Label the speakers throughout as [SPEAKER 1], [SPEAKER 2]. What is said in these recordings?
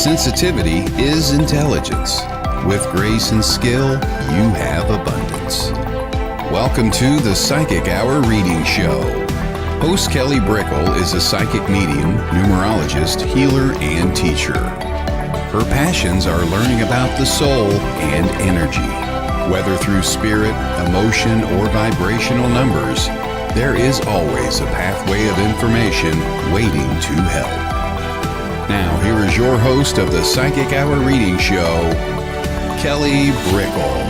[SPEAKER 1] Sensitivity is intelligence. With grace and skill, you have abundance. Welcome to the Psychic Hour Reading Show. Host Kelly Brickle is a psychic medium, numerologist, healer, and teacher. Her passions are learning about the soul and energy. Whether through spirit, emotion, or vibrational numbers, there is always a pathway of information waiting to help. Now, here is your host of the Psychic Hour Reading Show, Kelly Brickle.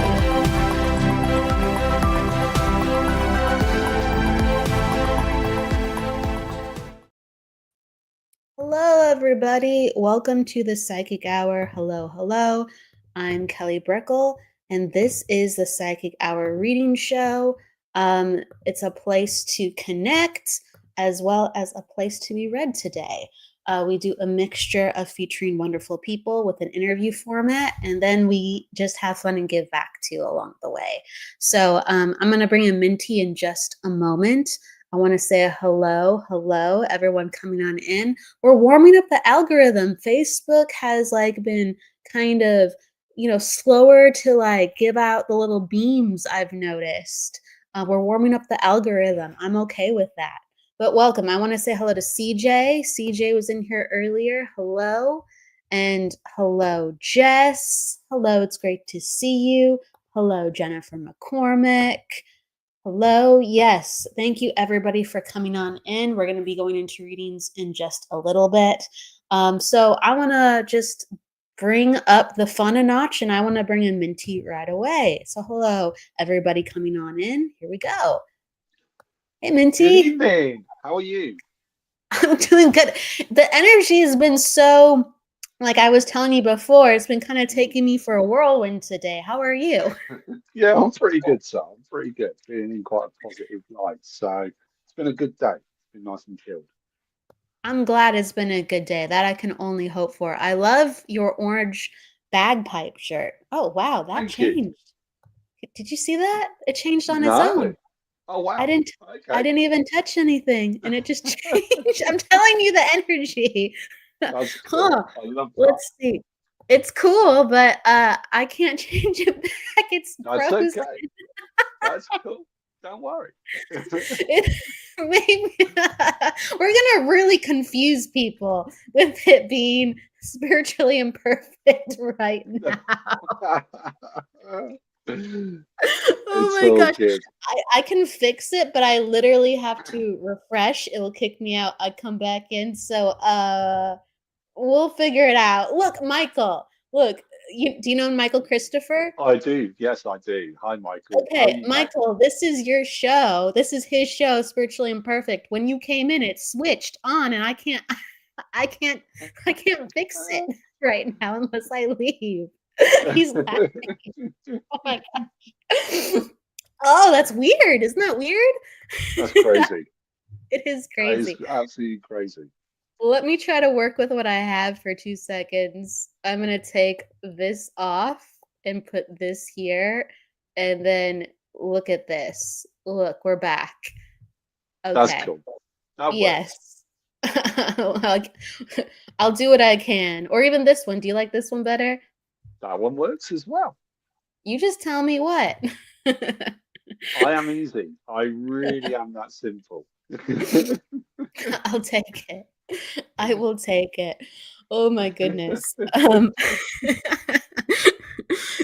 [SPEAKER 2] Hello, everybody. Welcome to the Psychic Hour. Hello. I'm Kelly Brickle, and this is the Psychic Hour Reading Show. It's a place to connect as well as a place to be read today. We do a mixture of featuring wonderful people with an interview format, and then we just have fun and give back to along the way. So I'm going to bring in Minty in just a moment. I want to say hello, everyone coming on in. We're warming up the algorithm. Facebook has been kind of, slower to give out the little beams, I've noticed. We're warming up the algorithm. I'm okay with that. But welcome. I want to say hello to CJ. CJ was in here earlier. Hello. And hello, Jess. Hello, it's great to see you. Hello, Jennifer McCormick. Hello. Yes. Thank you, everybody, for coming on in. We're going to be going into readings in just a little bit. So I want to just bring up the fun a notch, and I want to bring in Minty right away. So hello, everybody coming on in. Here we go. Hey, Minty.
[SPEAKER 3] Good evening. How are you?
[SPEAKER 2] I'm doing good. The energy has been so, like I was telling you before, it's been kind of taking me for a whirlwind today. How are you?
[SPEAKER 3] Yeah, I'm pretty good, sir. I'm pretty good. Feeling in quite a positive light. So it's been a good day. It's been nice and chilled.
[SPEAKER 2] I'm glad it's been a good day. That I can only hope for. I love your orange bagpipe shirt. Oh, wow, that
[SPEAKER 3] Thank you.
[SPEAKER 2] changed. Did you see that? It changed on its
[SPEAKER 3] No.
[SPEAKER 2] own.
[SPEAKER 3] Oh,
[SPEAKER 2] I
[SPEAKER 3] wow.
[SPEAKER 2] didn't I
[SPEAKER 3] Okay.
[SPEAKER 2] didn't even touch anything, and it just changed. I'm telling you the energy.
[SPEAKER 3] That's
[SPEAKER 2] Huh.
[SPEAKER 3] cool. I love that.
[SPEAKER 2] Let's see. It's cool, but I can't change it back. It's
[SPEAKER 3] That's
[SPEAKER 2] frozen.
[SPEAKER 3] okay. That's cool. Don't worry.
[SPEAKER 2] It maybe we're gonna really confuse people with it being spiritually imperfect right now. Oh
[SPEAKER 3] It's
[SPEAKER 2] my
[SPEAKER 3] all
[SPEAKER 2] gosh.
[SPEAKER 3] good.
[SPEAKER 2] I can fix it, but I literally have to refresh. It will kick me out. I come back in. So we'll figure it out. Look, Michael. Look, do you know Michael Christopher?
[SPEAKER 3] I do. Yes, I do. Hi, Michael. How are
[SPEAKER 2] Okay,
[SPEAKER 3] you, mate?
[SPEAKER 2] Michael, this is your show. This is his show, Spiritually Imperfect. When you came in, it switched on, and I can't, I can't, I can't fix it right now unless I leave. He's laughing. Oh my gosh. Oh, that's weird. Isn't that weird?
[SPEAKER 3] That's crazy.
[SPEAKER 2] It is
[SPEAKER 3] That is
[SPEAKER 2] crazy.
[SPEAKER 3] absolutely crazy.
[SPEAKER 2] Let me try to work with what I have for 2 seconds. I'm gonna take this off and put this here, and then look at this. Look, we're back.
[SPEAKER 3] That's
[SPEAKER 2] Okay.
[SPEAKER 3] cool. That works.
[SPEAKER 2] Yes. Like, I'll do what I can. Or even this one. Do you like this one better?
[SPEAKER 3] That one works as well.
[SPEAKER 2] You just tell me what.
[SPEAKER 3] I am easy. I really am that simple.
[SPEAKER 2] I'll take it. I will take it. Oh my goodness.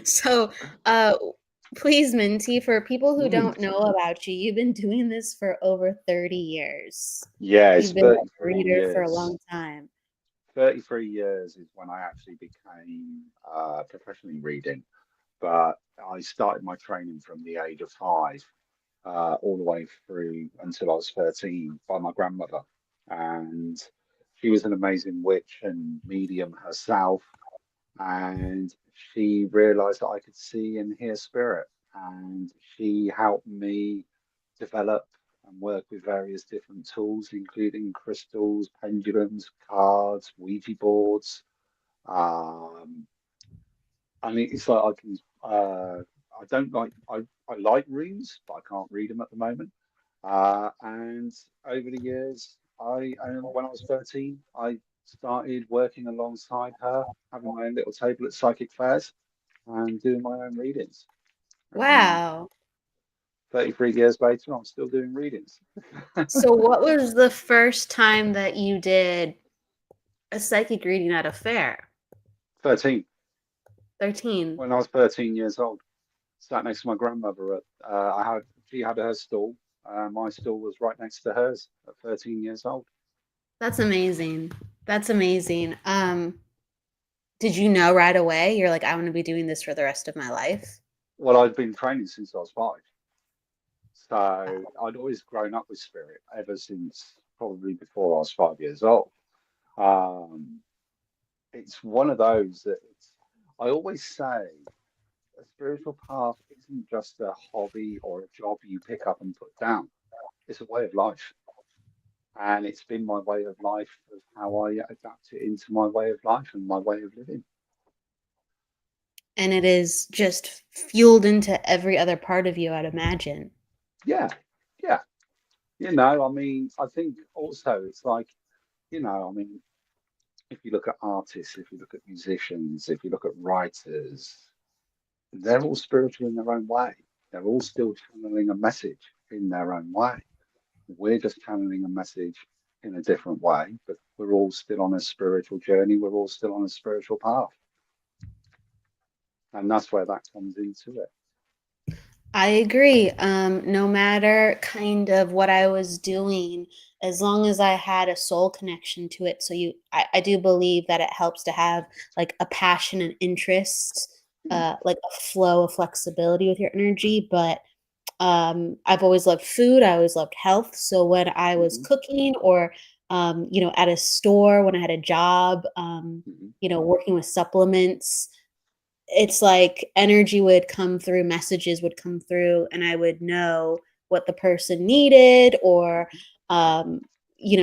[SPEAKER 2] So, please, Minty, for people who don't know about you, you've been doing this for over 30 years.
[SPEAKER 3] Yeah, it's
[SPEAKER 2] You've been a
[SPEAKER 3] 33
[SPEAKER 2] reader for a
[SPEAKER 3] years.
[SPEAKER 2] long time.
[SPEAKER 3] 33 years is when I actually became professionally reading. But I started my training from the age of 5, all the way through until I was 13 by my grandmother. And she was an amazing witch and medium herself. And she realized that I could see and hear spirit. And she helped me develop and work with various different tools, including crystals, pendulums, cards, Ouija boards. Um, and it's like I can, I don't like, I like runes, but I can't read them at the moment. And over the years, when I was 13, I started working alongside her, having my own little table at psychic fairs and doing my own readings. And
[SPEAKER 2] Wow.
[SPEAKER 3] 33 years later, I'm still doing readings.
[SPEAKER 2] So what was the first time that you did a psychic reading at a fair?
[SPEAKER 3] 13.
[SPEAKER 2] 13.
[SPEAKER 3] When I was 13 years old, sat next to my grandmother at she had her stall. My stall was right next to hers at 13 years old.
[SPEAKER 2] That's amazing. That's amazing. Did you know right away? You're like, I want to be doing this for the rest of my life?
[SPEAKER 3] Well, I'd been training since I was 5. So I'd always grown up with spirit ever since probably before I was 5 years old. Um, it's one of those that I always say a spiritual path isn't just a hobby or a job you pick up and put down. It's a way of life. And it's been my way of life of how I adapt it into my way of life and my way of living.
[SPEAKER 2] And it is just fueled into every other part of you, I'd imagine.
[SPEAKER 3] Yeah, yeah. I mean, I think also it's like, I mean, if you look at artists, if you look at musicians, if you look at writers, they're all spiritual in their own way. They're all still channeling a message in their own way. We're just channeling a message in a different way, but we're all still on a spiritual journey. We're all still on a spiritual path. And that's where that comes into it.
[SPEAKER 2] I agree. No matter kind of what I was doing, as long as I had a soul connection to it. So I do believe that it helps to have like a passion and interest, like a flow of flexibility with your energy. But I've always loved food. I always loved health. So when I was
[SPEAKER 3] Mm-hmm.
[SPEAKER 2] cooking or, at a store, when I had a job,
[SPEAKER 3] Mm-hmm.
[SPEAKER 2] working with supplements, it's like energy would come through, messages would come through, and I would know what the person needed, or,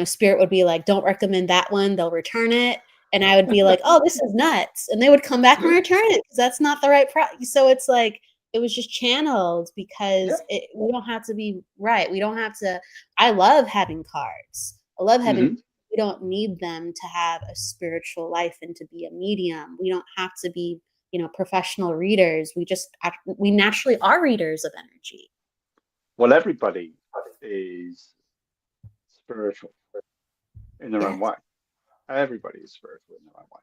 [SPEAKER 2] spirit would be like, don't recommend that one, they'll return it. And I would be like, oh, this is nuts. And they would come back and return it because that's not the right price. So it's like, it was just channeled
[SPEAKER 3] Yeah.
[SPEAKER 2] because we don't have to be right. We don't have to. I love having cards. I love having.
[SPEAKER 3] Mm-hmm.
[SPEAKER 2] We don't need them to have a spiritual life and to be a medium. We don't have to be, professional readers. We naturally are readers of energy.
[SPEAKER 3] Well, everybody is spiritual in their own
[SPEAKER 2] Yes.
[SPEAKER 3] way. Everybody is spiritual in their own way.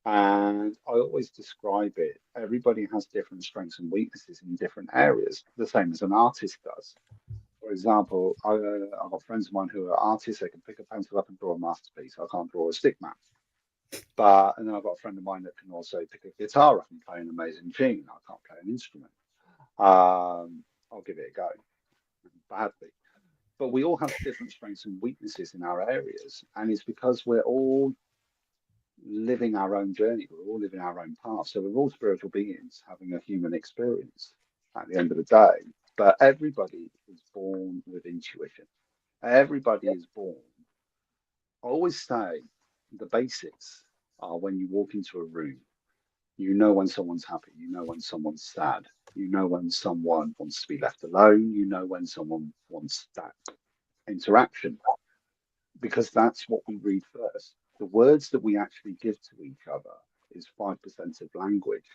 [SPEAKER 3] And I always describe it, everybody has different strengths and weaknesses in different areas, the same as an artist does. For example, I've got friends of mine who are artists, they can pick a pencil up and draw a masterpiece. I can't draw a stick man. And then I've got a friend of mine that can also pick a guitar up and play an amazing tune. I can't play an instrument. I'll give it a go badly. But we all have different strengths and weaknesses in our areas. And it's because we're all living our own journey. We're all living our own path. So we're all spiritual beings having a human experience at the end of the day. But everybody is born with intuition. Everybody is born. I always say the basics are when you walk into a room, you know when someone's happy, you know when someone's sad, you know when someone wants to be left alone, you know when someone wants that interaction, because that's what we read first. The words that we actually give to each other is 5% of language.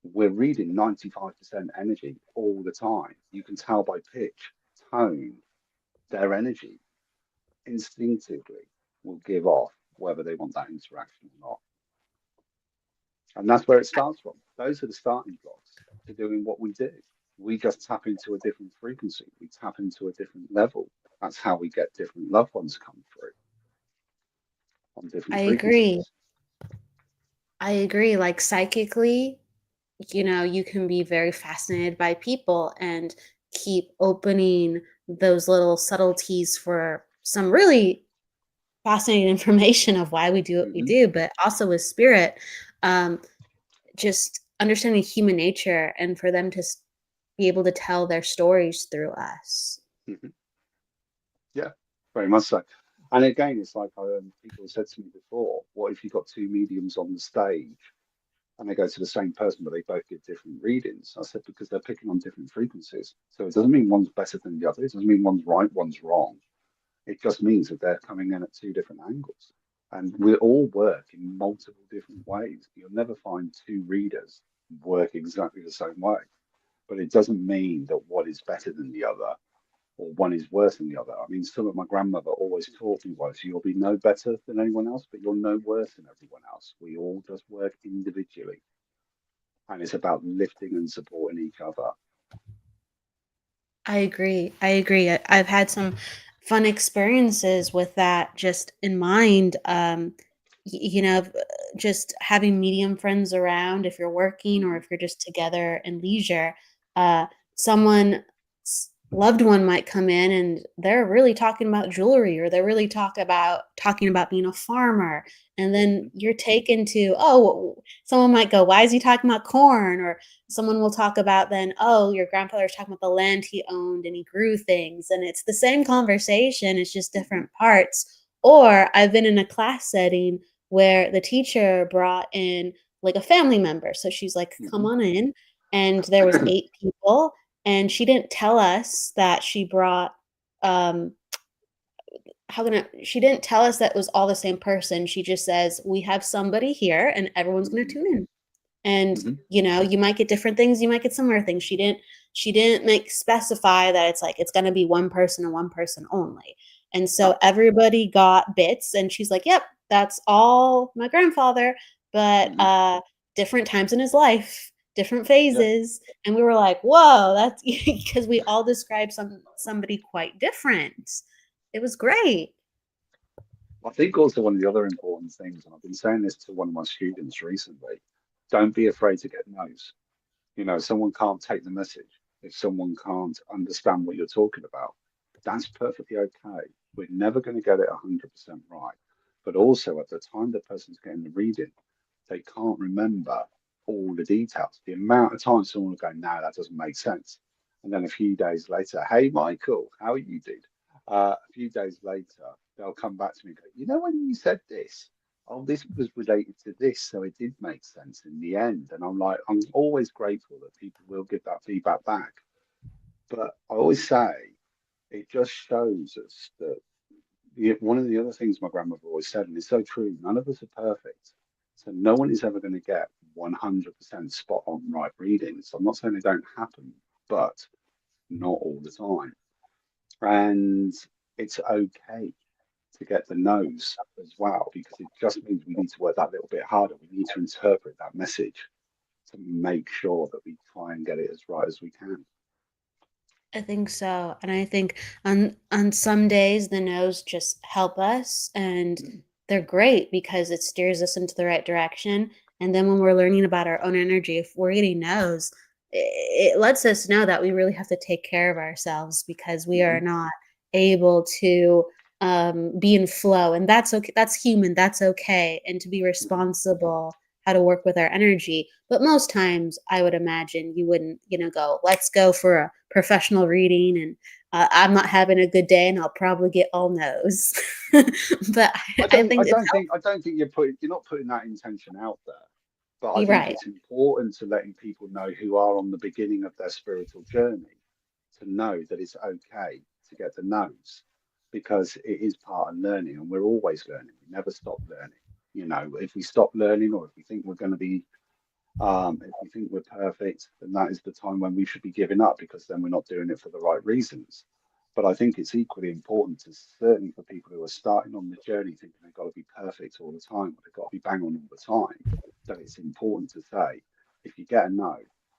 [SPEAKER 3] We're reading 95% energy all the time. You can tell by pitch, tone, their energy instinctively will give off whether they want that interaction or not. And that's where it starts from. Those are the starting blocks to doing what we do. We just tap into a different frequency. We tap into a different level. That's how we get different loved ones come through on different
[SPEAKER 2] I agree.
[SPEAKER 3] frequencies.
[SPEAKER 2] I agree. Like psychically, you can be very fascinated by people and keep opening those little subtleties for some really fascinating information of why we do what we
[SPEAKER 3] Mm-hmm.
[SPEAKER 2] do, but also with spirit, um, just understanding human nature and for them to be able to tell their stories through us.
[SPEAKER 3] Mm-hmm. Yeah, very much so. And again, it's like people said to me before, what if you've got two mediums on the stage and they go to the same person, but they both give different readings? I said, because they're picking on different frequencies. So it doesn't mean one's better than the other. It doesn't mean one's right, one's wrong. It just means that they're coming in at two different angles. And we all work in multiple different ways. You'll never find two readers work exactly the same way. But it doesn't mean that one is better than the other or one is worse than the other. I mean, some of my grandmother always taught me was you'll be no better than anyone else, but you're no worse than everyone else. We all just work individually. And it's about lifting and supporting each other.
[SPEAKER 2] I agree. I agree. I've had some fun experiences with that just in mind. Just having medium friends around if you're working or
[SPEAKER 3] Mhm,
[SPEAKER 2] if you're just together in leisure. Uh, someone loved one might come in and they're really talking about jewelry or they're really talking about being a farmer, and then
[SPEAKER 3] mhm,
[SPEAKER 2] you're taken to, oh, someone might go, why is he talking about corn? Or someone will talk about, then, oh, your grandfather was talking about the land he owned and he grew things, and it's the same conversation, it's just
[SPEAKER 3] mhm,
[SPEAKER 2] different parts. Or I've been in a class setting where the teacher brought in like a family member, so she's like, come
[SPEAKER 3] mhm.
[SPEAKER 2] on in, and there was 8 people, and she didn't tell us that she brought, um she didn't tell us that it was all the same person. She just says, we have somebody here and everyone's going to
[SPEAKER 3] Mhm,
[SPEAKER 2] tune in, and
[SPEAKER 3] mhm,
[SPEAKER 2] you might get different things, you might get similar things. She didn't make specify that it's like it's going to be one person and one person only, and so
[SPEAKER 3] no,
[SPEAKER 2] everybody got bits, and she's like, yep, that's all my grandfather, but
[SPEAKER 3] mhm,
[SPEAKER 2] different times in his life, different
[SPEAKER 3] yeah.
[SPEAKER 2] phases. And we were like, whoa, that's because we all describe somebody quite different. It was great.
[SPEAKER 3] I think also one of the other important things, and I've been saying this to one of my students recently, don't be afraid to get no's. You know, someone can't take the message. If someone can't understand what you're talking about, that's perfectly okay. We're never going to get it 100% right. But also, at the time the person's getting the reading, they can't remember all the details. The amount of times someone will go, no, that doesn't make sense. And then a few days later, hey, Michael, how are you, dude? A few days later, they'll come back to me and go, you know, when you said this, oh, this was related to this, so it did make sense in the end. And I'm like, I'm always grateful that people will give that feedback back. But I always say it just shows us that one of the other things my grandmother always said, and it's so true, none of us are perfect. So no one is ever going to get 100% spot on right readings. So I'm not saying they don't happen, but not all the time. And it's okay to get the no's as well, because it just means we need to work that little bit harder. We need to interpret that message to make sure that we try and get it as right as we can.
[SPEAKER 2] I think so. And I think on some days the no's just help us, and they're great because it steers us into the right direction. And then when we're learning about our own energy, if we're getting no's, it lets us know that we really have to take care of ourselves because we
[SPEAKER 3] Mm-hmm,
[SPEAKER 2] are not able to be in flow. And that's okay. That's human. That's okay. And to be
[SPEAKER 3] mm-hmm.
[SPEAKER 2] responsible, how to work with our energy. But most times, I would imagine you wouldn't, go, let's go for a professional reading, and I'm not having a good day and I'll probably get all no's. But I think it's
[SPEAKER 3] I don't think you're not putting that intention out there. But I
[SPEAKER 2] healthy,
[SPEAKER 3] think
[SPEAKER 2] right.
[SPEAKER 3] it's important to letting people know who are on the beginning of their spiritual journey to know that it's okay to get the no's because it is part of learning and we're always learning. We never stop learning. You know, if we stop learning or if we think we're going to be, if we think we're perfect, then that is the time when we should be giving up because then we're not doing it for the right reasons. But I think it's equally important to certainly for people who are starting on the journey thinking they've got to be perfect all the time, or they've got to be bang on all the time, that it's important to say, if you get a no,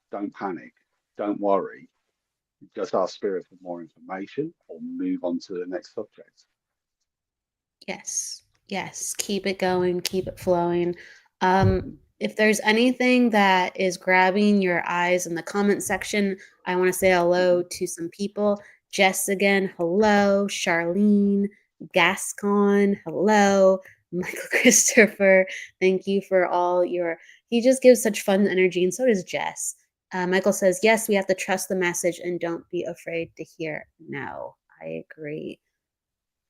[SPEAKER 3] don't panic, don't worry, just ask spirit for more information or move on to the next subject.
[SPEAKER 2] Yes. Yes. Keep it going, keep it flowing.
[SPEAKER 3] Mhm,
[SPEAKER 2] If there's anything that is grabbing your eyes in the comment section, I want to say hello
[SPEAKER 3] mhm,
[SPEAKER 2] to some people. Jess again, hello. Charlene, Gascon, hello. Michael Christopher, thank you for all your. He just gives such fun energy, and so does Jess. Michael says, yes, we have to trust the message and don't be afraid to hear no. I agree.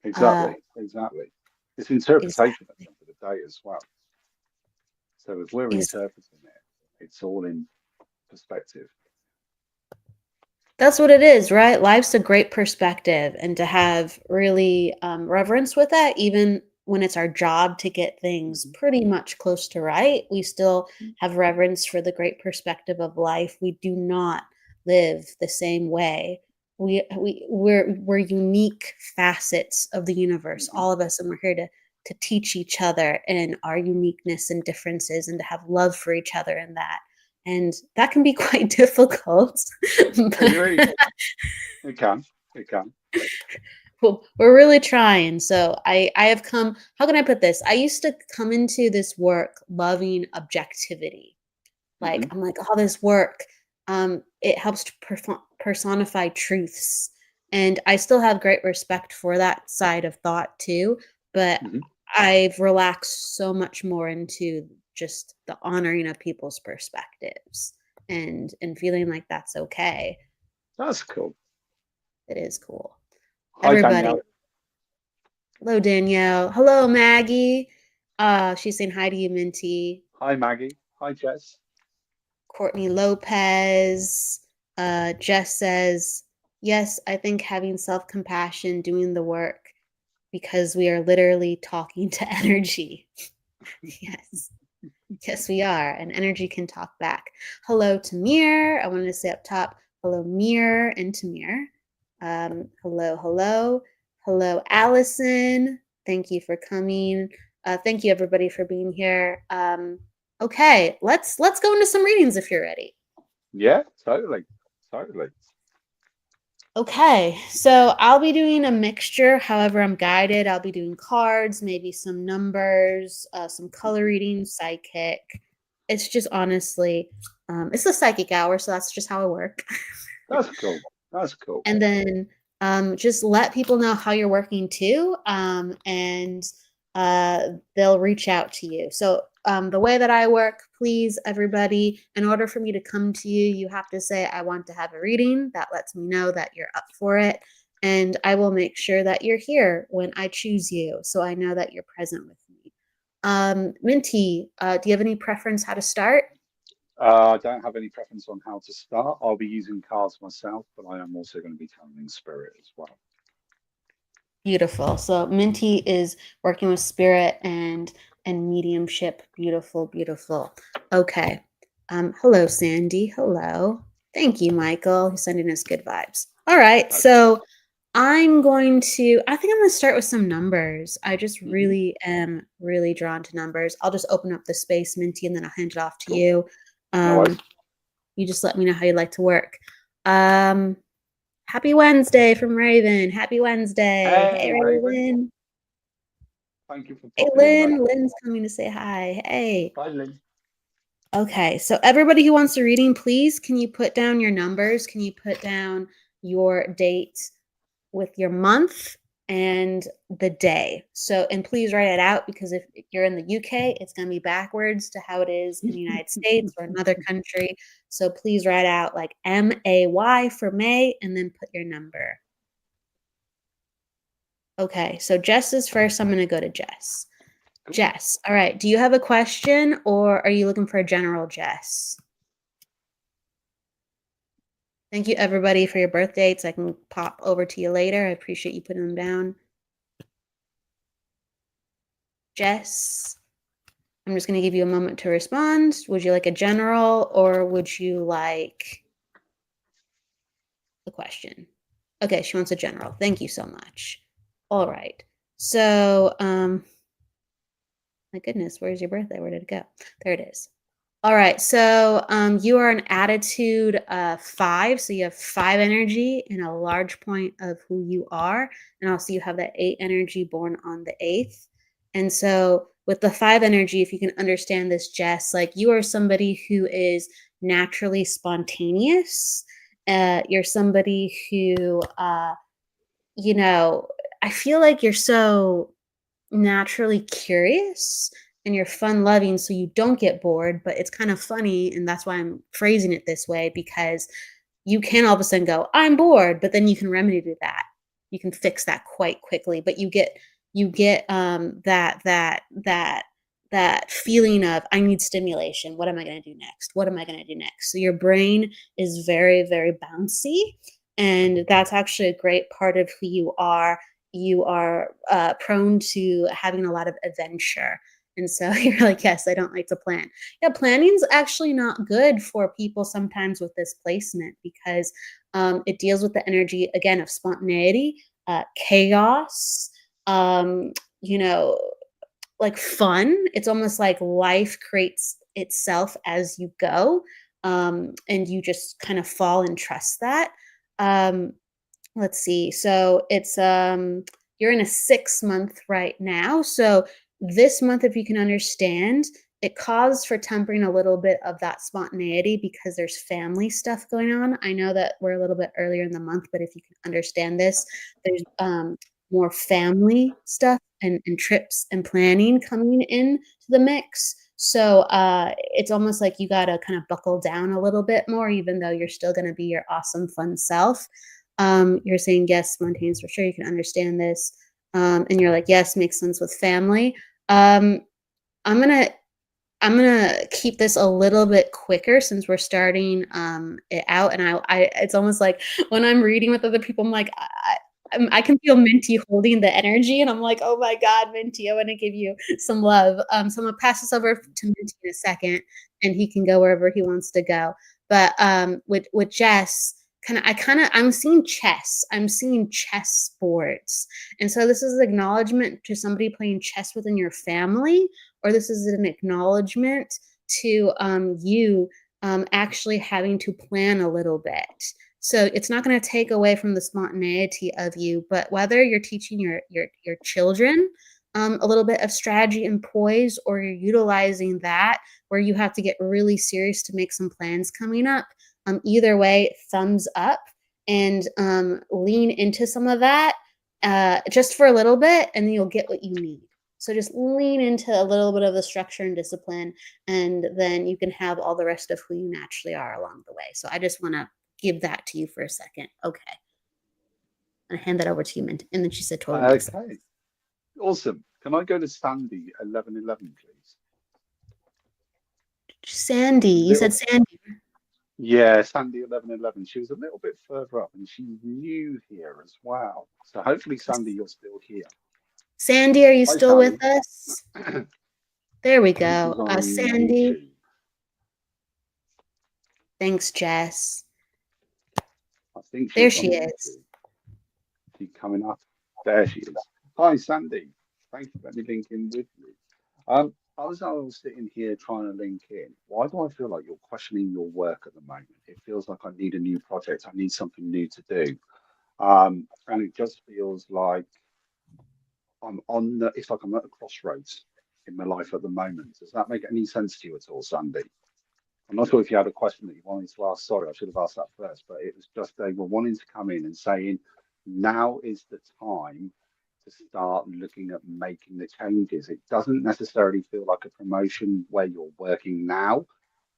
[SPEAKER 2] Uh,
[SPEAKER 3] exactly. It's interpretation at the
[SPEAKER 2] exactly.
[SPEAKER 3] end of the day as well. So if we're interpreting it, it's all in perspective.
[SPEAKER 2] That's what it is, right? Life's a great perspective, and to have really reverence with that, even when it's our job to get things pretty much close to right, we still have reverence for the great perspective of life. We do not live the same way. We're unique facets of the universe, all of us, and we're here to teach each other in our uniqueness and differences, and to have love for each other in that. And that can be quite difficult.
[SPEAKER 3] It really can. It can. It can.
[SPEAKER 2] Well, we're really trying. So I have come, how can I put this? I used to come into this work loving objectivity. Like,
[SPEAKER 3] Hmm.
[SPEAKER 2] I'm like, oh, this work, it helps to personify truths. And I still have great respect for that side of thought too, but
[SPEAKER 3] Hmm.
[SPEAKER 2] I've relaxed so much more into just the honoring of people's perspectives and feeling like that's okay.
[SPEAKER 3] That's cool.
[SPEAKER 2] It is cool.
[SPEAKER 3] Hi,
[SPEAKER 2] Everybody,
[SPEAKER 3] Danielle.
[SPEAKER 2] hello, Danielle. Hello, Maggie. She's saying hi to you, Minty.
[SPEAKER 3] Hi, Maggie. Hi, Jess.
[SPEAKER 2] Courtney Lopez. Jess says, yes, I think having self compassion, doing the work, because we are literally talking to energy. Yes. Yes, we are. And energy can talk back. Hello, Tamir. I wanted to say up top, hello, Mir and Tamir. Hello, hello. Hello, Allison. Thank you for coming. Thank you, everybody, for being here. Okay, let's go into some readings if you're ready.
[SPEAKER 3] Yeah, totally. Totally.
[SPEAKER 2] Okay, so I'll be doing a mixture. However, I'm guided. I'll be doing cards, maybe some numbers, some color reading, psychic. It's just honestly, it's a psychic hour, so that's just how I work.
[SPEAKER 3] That's cool. That's cool.
[SPEAKER 2] And then just let people know how you're working too, and they'll reach out to you. So the way that I work, please, everybody, in order for me to come to you, you have to say, I want to have a reading. That lets me know that you're up for it. And I will make sure that you're here when I choose you, so I know that you're present with me. Minty, do you have any preference how to start?
[SPEAKER 3] I don't have any preference on how to start. I'll be using cards myself, but I am also going to be channeling spirit as well.
[SPEAKER 2] Beautiful. So Minty is working with spirit and mediumship. Beautiful, beautiful. Okay. Hello, Sandy. Hello. Thank you, Michael. He's sending us good vibes. All right.
[SPEAKER 3] Okay.
[SPEAKER 2] So I think I'm going to start with some numbers. I just
[SPEAKER 3] Hmm.
[SPEAKER 2] really am really drawn to numbers. I'll just open up the space, Minty, and then I'll hand it off to
[SPEAKER 3] Cool.
[SPEAKER 2] you.
[SPEAKER 3] No worries.
[SPEAKER 2] You just let me know how you'd like to work. Um, Happy Wednesday from Raven. Happy Wednesday. Hey,
[SPEAKER 3] Hey, Raven.
[SPEAKER 2] Raven.
[SPEAKER 3] Thank you for
[SPEAKER 2] Hey,
[SPEAKER 3] popping in, mate.
[SPEAKER 2] Lynn. Lynn's coming to say hi. Hey.
[SPEAKER 3] Bye, Lynn.
[SPEAKER 2] Okay. So, everybody who wants a reading, please, can you put down your numbers? Can you put down your date with your month and the day? So, and please write it out, because if you're in the UK, it's going to be backwards to how it is in the United States or another country. So, please write out like MAY for May and then put your number. Okay, so Jess is first. I'm going to go to Jess.
[SPEAKER 3] Cool.
[SPEAKER 2] Jess, all right. Do you have a question, or are you looking for a general, Jess? Thank you, everybody, for your birth dates. I can pop over to you later. I appreciate you putting them down. Jess, I'm just going to give you a moment to respond. Would you like a general, or would you like a question? Okay, she wants a general. Thank you so much. All right. So, my goodness, where's your birthday? Where did it go? There it is. All right, so you are an attitude 5, so you have 5 energy and a large point of who you are, and also you have that 8 energy born on the 8th. And so with the 5 energy, if you can understand this, Jess, like you are somebody who is naturally spontaneous. You're somebody who, I feel like you're so naturally curious and you're fun loving, so you don't get bored. But it's kind of funny, and that's why I'm phrasing it this way, because you can all of a sudden go, I'm bored, but then you can remedy that. You can fix that quite quickly, but you get that feeling of, I need stimulation. What am I going to do next? What am I going to do next? So your brain is very, very bouncy, and that's actually a great part of who you are. you are prone to having a lot of adventure. And so you're like, yes, I don't like to plan. Yeah, planning's actually not good for people sometimes with this placement because it deals with the energy, again, of spontaneity, chaos, you know, like fun. It's almost like life creates itself as you go, and you just kind of fall and trust that. Um, let's see. So it's you're in a 6 month right now. So this month, if you can understand, it calls for tempering a little bit of that spontaneity because there's family stuff going on. I know that we're a little bit earlier in the month, but if you can understand this, there's more family stuff and trips and planning coming in to the mix. So it's almost like you gotta kind of buckle down a little bit more, even though you're still gonna be your awesome, fun self. You're saying yes, spontaneous for sure. You can understand this, and you're like yes, makes sense with family. Um, I'm gonna I'm gonna keep this a little bit quicker since we're starting it out, and it's almost like when I'm reading with other people, I'm like I can feel Minty holding the energy, and I'm like, oh my God, Minty, I want to give you some love. So I'm gonna pass this over to Minty in a second, and he can go wherever he wants to go. But with Jess, I'm seeing chess. I'm seeing chess sports, and so this is an acknowledgement to somebody playing chess within your family, or this is an acknowledgement to you actually having to plan a little bit. So it's not going to take away from the spontaneity of you, but whether you're teaching your children a little bit of strategy and poise, or you're utilizing that where you have to get really serious to make some plans coming up. Either way, thumbs up, and lean into some of that just for a little bit, and then you'll get what you need. So just lean into a little bit of the structure and discipline, and then you can have all the rest of who you naturally are along the way. So I just want to give that to you for a second. Okay. I hand that over to you, Mint. And then she said, totally makes sense.
[SPEAKER 3] Okay, awesome. Can I go to Sandy 1111, please?
[SPEAKER 2] Sandy, you said Sandy.
[SPEAKER 3] Yeah, Sandy 1111. She was a little bit further up and she's new here as well. So hopefully, Sandy, you're still here.
[SPEAKER 2] Sandy, are you
[SPEAKER 3] Hi,
[SPEAKER 2] still with
[SPEAKER 3] Sandy.
[SPEAKER 2] us? There we
[SPEAKER 3] I think she's
[SPEAKER 2] go.
[SPEAKER 3] on
[SPEAKER 2] Sandy.
[SPEAKER 3] YouTube.
[SPEAKER 2] Thanks, Jess.
[SPEAKER 3] I think
[SPEAKER 2] There
[SPEAKER 3] she's on
[SPEAKER 2] she is.
[SPEAKER 3] YouTube. She's coming up. There she is. Hi, Sandy. Thank you for letting me link in with you. As I was sitting here trying to link in, why do I feel like you're questioning your work at the moment? It feels like I need a new project. I need something new to do. And it just feels like it's like I'm at a crossroads in my life at the moment. Does that make any sense to you at all, Sandy? I'm not sure if you had a question that you wanted to ask. Sorry, I should have asked that first, but it was just they were wanting to come in and saying, now is the time to start looking at making the changes. It doesn't necessarily feel like a promotion where you're working now,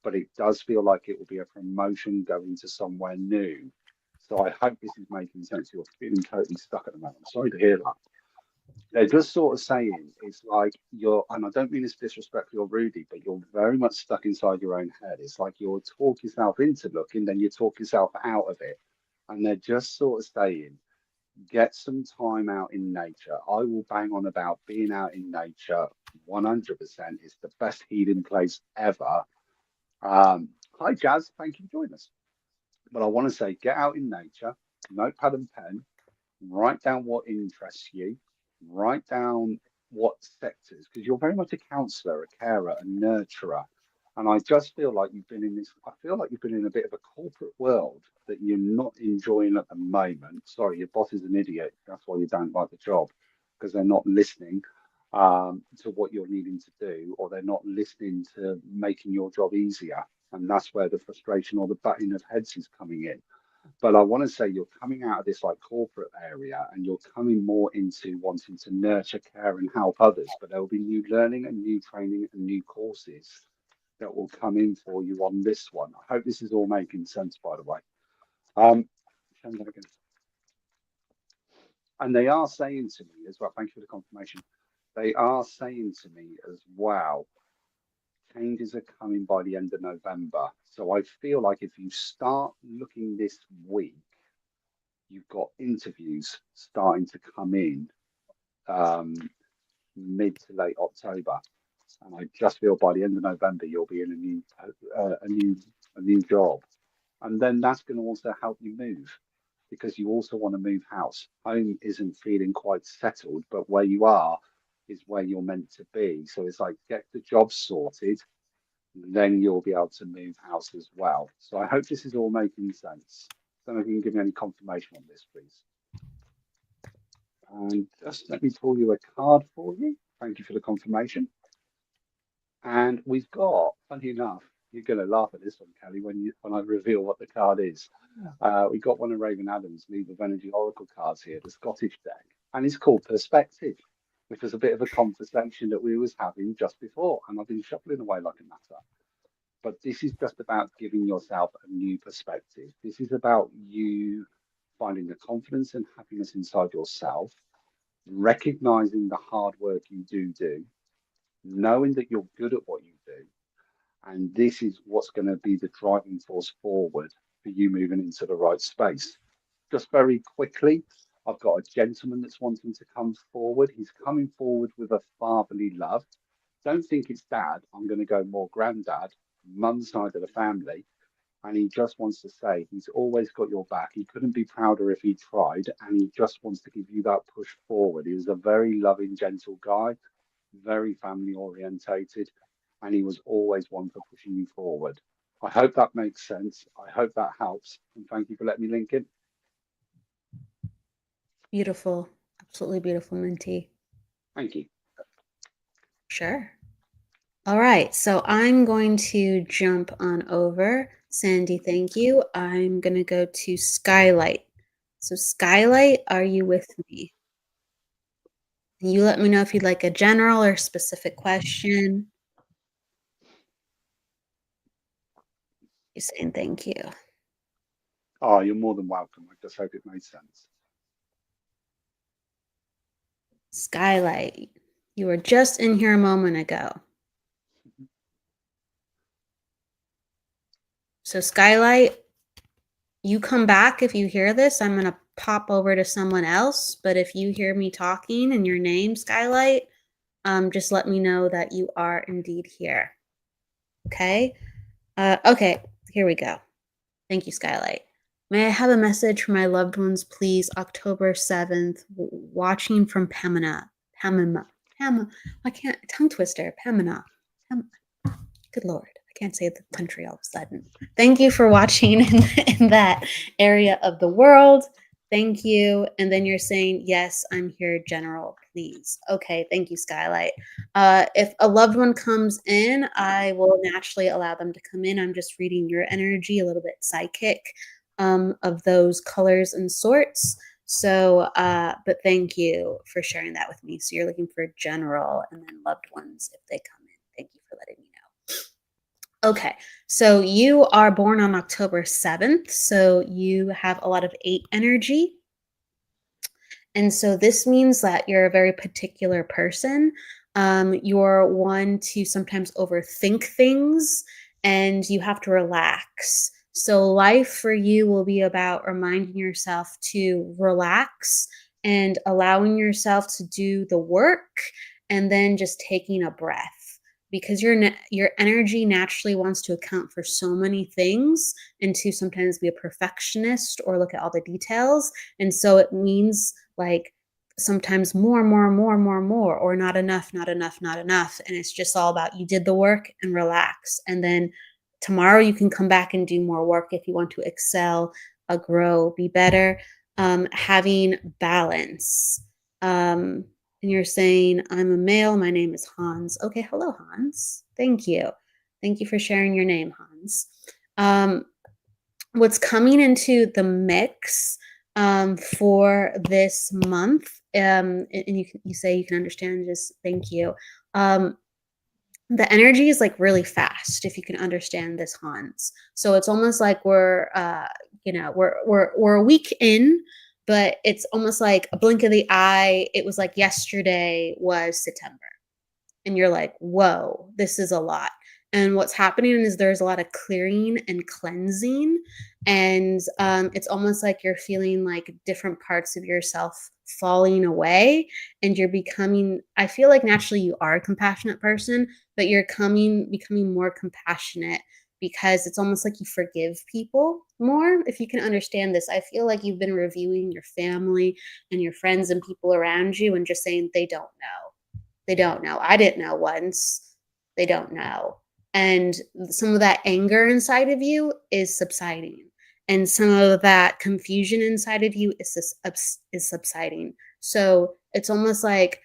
[SPEAKER 3] but it does feel like it will be a promotion going to somewhere new. So I hope this is making sense. You're feeling totally stuck at the moment. I'm sorry to hear that. They're just sort of saying it's like you're, and I don't mean this disrespectful or rudy, but you're very much stuck inside your own head. It's like you're talk yourself into looking, then you talk yourself out of it. And they're just sort of saying, get some time out in nature. I will bang on about being out in nature 100%. It's the best healing place ever. Hi, Jazz. Thank you for joining us. But I want to say, get out in nature, notepad and pen, write down what interests you, write down what sectors, because you're very much a counselor, a carer, a nurturer. And I just feel like you've been in this, I feel like you've been in a bit of a corporate world that you're not enjoying at the moment. Sorry, your boss is an idiot. That's why you don't like the job, because they're not listening to what you're needing to do, or they're not listening to making your job easier. And that's where the frustration or the butting of heads is coming in. But I want to say you're coming out of this like corporate area and you're coming more into wanting to nurture, care, and help others. But there will be new learning and new training and new courses that will come in for you on this one. I hope this is all making sense, by the way. And they are saying to me as well, thank you for the confirmation. They are saying to me as well, changes are coming by the end of November. So I feel like if you start looking this week, you've got interviews starting to come in mid to late October, and I just feel by the end of November you'll be in a new job, and then that's going to also help you move because you also want to move house. Home isn't feeling quite settled, but where you are is where you're meant to be. So it's like get the job sorted, then you'll be able to move house as well. So I hope this is all making sense. Don't know if you can give me any confirmation on this, please. And just let me pull you a card for you. Thank you for the confirmation. And we've got, funny enough, you're going to laugh at this one, Kelly, when I reveal what the card is. We got one of Raven Adams' Leap of Energy Oracle cards here, the Scottish deck, and it's called Perspective, which was a bit of a conversation that we was having just before, and I've been shuffling away like a matter. But this is just about giving yourself a new perspective. This is about you finding the confidence and happiness inside yourself, recognizing the hard work you do, knowing that you're good at what you do. And this is what's going to be the driving force forward for you moving into the right space. Just very quickly, I've got a gentleman that's wanting to come forward. He's coming forward with a fatherly love. Don't think it's dad. I'm going to go more granddad, mum's side of the family. And he just wants to say he's always got your back. He couldn't be prouder if he tried. And he just wants to give you that push forward. He was a very loving, gentle guy, very family orientated. And he was always one for pushing you forward. I hope that makes sense. I hope that helps. And thank you for letting me link in.
[SPEAKER 2] Beautiful. Absolutely beautiful, Minty.
[SPEAKER 3] Thank you.
[SPEAKER 2] Sure. All right. So I'm going to jump on over. Sandy, thank you. I'm going to go to Skylight. So Skylight, are you with me? You let me know if you'd like a general or specific question. You're saying thank you.
[SPEAKER 3] Oh, you're more than welcome. I just hope it made sense.
[SPEAKER 2] Skylight, you were just in here a moment ago. So Skylight, you come back if you hear this. I'm going to pop over to someone else. But if you hear me talking and your name, Skylight, just let me know that you are indeed here. Okay? Okay, here we go. Thank you, Skylight. May I have a message for my loved ones, please? October 7th, watching from Pamina. I can't, tongue twister, Pamina. Good Lord, I can't say the country all of a sudden. Thank you for watching in that area of the world. Thank you. And then you're saying, yes, I'm here, General, please. Okay, thank you, Skylight. If a loved one comes in, I will naturally allow them to come in. I'm just reading your energy, a little bit psychic of those colors and sorts. So, but thank you for sharing that with me. So you're looking for general and then loved ones if they come in. Thank you for letting me know. Okay, so you are born on October 7th, so you have a lot of 8 energy. And so this means that you're a very particular person. You're one to sometimes overthink things and you have to relax. So life for you will be about reminding yourself to relax and allowing yourself to do the work and then just taking a breath. Because your energy naturally wants to account for so many things and to sometimes be a perfectionist or look at all the details. And so it means like sometimes more, or not enough. And it's just all about you did the work and relax. And then tomorrow you can come back and do more work if you want to excel, grow, be better, having balance. And you're saying, I'm a male. My name is Hans. Okay. Hello, Hans. Thank you. Thank you for sharing your name, Hans. What's coming into the mix for this month, and you say you can understand, just thank you. The energy is like really fast if you can understand this, Hans. So it's almost like we're a week in, but it's almost like a blink of the eye. It was like yesterday was September. And you're like, whoa, this is a lot. And what's happening is there's a lot of clearing and cleansing. And it's almost like you're feeling like different parts of yourself falling away. And you're becoming, I feel like naturally you are a compassionate person, but you're becoming more compassionate because it's almost like you forgive people more. If you can understand this, I feel like you've been reviewing your family and your friends and people around you and just saying they don't know. They don't know. I didn't know once. They don't know. And some of that anger inside of you is subsiding. And some of that confusion inside of you is subsiding. So it's almost like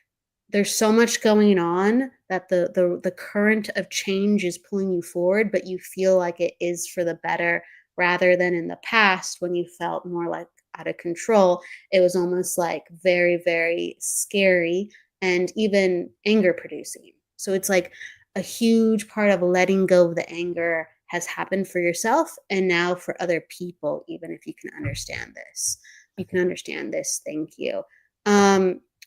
[SPEAKER 2] there's so much going on that the current of change is pulling you forward, but you feel like it is for the better rather than in the past when you felt more like out of control. It was almost like very, very scary and even anger producing. So it's like a huge part of letting go of the anger has happened for yourself and now for other people, even if you can understand this. You can understand this. Thank you.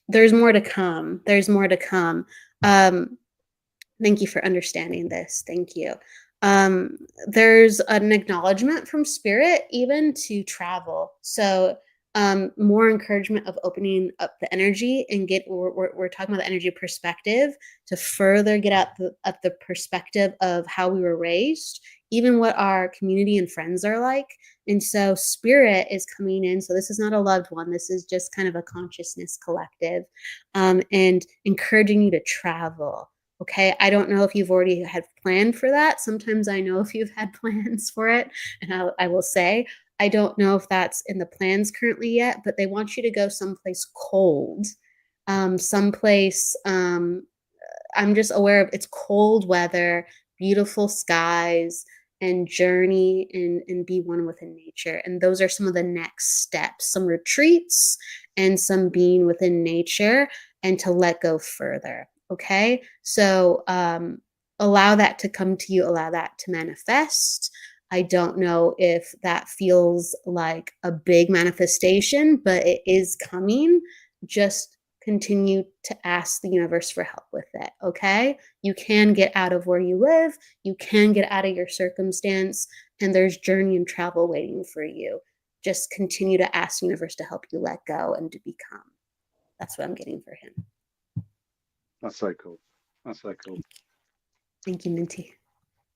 [SPEAKER 2] There's more to come. There's more to come. Thank you for understanding this. Thank you. There's an acknowledgement from spirit even to travel. So more encouragement of opening up the energy and we're talking about the energy perspective to further get at the perspective of how we were raised, even what our community and friends are like. And so spirit is coming in. So this is not a loved one. This is just kind of a consciousness collective, and encouraging you to travel. Okay, I don't know if you've already had planned for that. Sometimes I know if you've had plans for it, and I will say, I don't know if that's in the plans currently yet, but they want you to go someplace cold, someplace, I'm just aware of it's cold weather, beautiful skies, and journey and be one within nature. And those are some of the next steps, some retreats and some being within nature and to let go further. Okay, so allow that to come to you, allow that to manifest. I don't know if that feels like a big manifestation, but it is coming. Just continue to ask the universe for help with it. Okay, you can get out of where you live, you can get out of your circumstance, and there's journey and travel waiting for you. Just continue to ask the universe to help you let go and to become. That's what I'm getting for him.
[SPEAKER 3] That's so cool. That's so cool.
[SPEAKER 2] Thank you, Minty.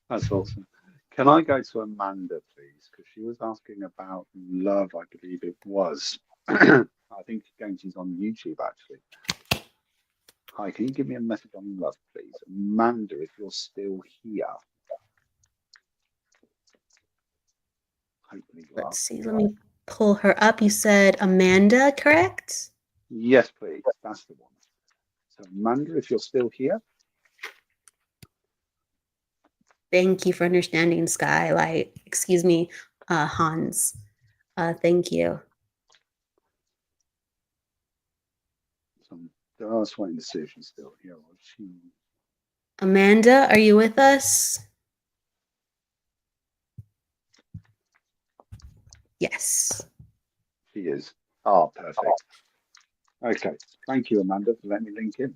[SPEAKER 3] That's awesome. Can I go to Amanda, please? Because she was asking about love, I believe it was. I think again she's on YouTube actually. Hi, can you give me a message on love, please? Amanda, if you're still here. Hopefully you are.
[SPEAKER 2] Let's see. Let me pull her up. You said Amanda, correct?
[SPEAKER 3] Yes, please. That's the one. So Amanda, if you're still here.
[SPEAKER 2] Thank you for understanding, Skylight. Excuse me, Hans. Thank you.
[SPEAKER 3] So I'm just waiting to see if she's still here.
[SPEAKER 2] Amanda, are you with us? Yes.
[SPEAKER 3] She is. Ah, perfect. Okay. Thank you, Amanda, for letting me link in.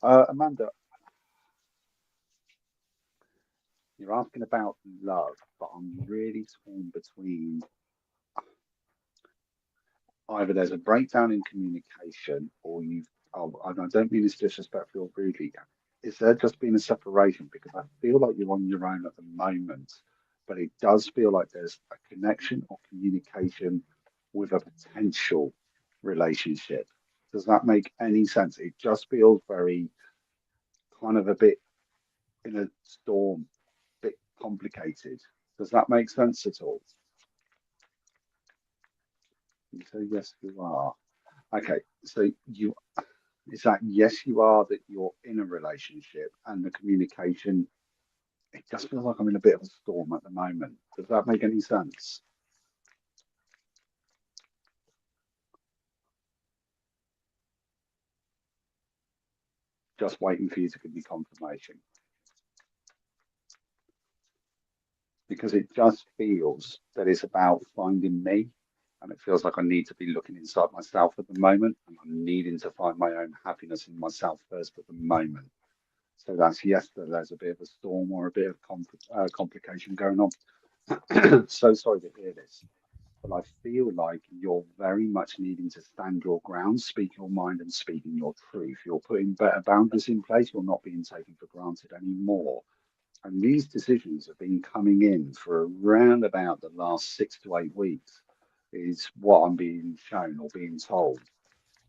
[SPEAKER 3] Amanda, you're asking about love, but I'm really torn between either there's a breakdown in communication or and I don't mean this disrespectfully or rudely, is there just been a separation? Because I feel like you're on your own at the moment, but it does feel like there's a connection or communication with a potential relationship. Does that make any sense? It just feels very kind of a bit in a storm, a bit complicated. Does that make sense at all? So yes, you are. Okay, so you is that yes, you are that you're in a relationship and the communication. It just feels like I'm in a bit of a storm at the moment. Does that make any sense? Just waiting for you to give me confirmation. Because it just feels that it's about finding me. And it feels like I need to be looking inside myself at the moment. And I'm needing to find my own happiness in myself first at the moment. So that's yes, that there's a bit of a storm or a bit of complication going on. So sorry to hear this, but I feel like you're very much needing to stand your ground, speak your mind, and speaking your truth. You're putting better boundaries in place. You're not being taken for granted anymore. And these decisions have been coming in for around about the last 6 to 8 weeks, is what I'm being shown or being told.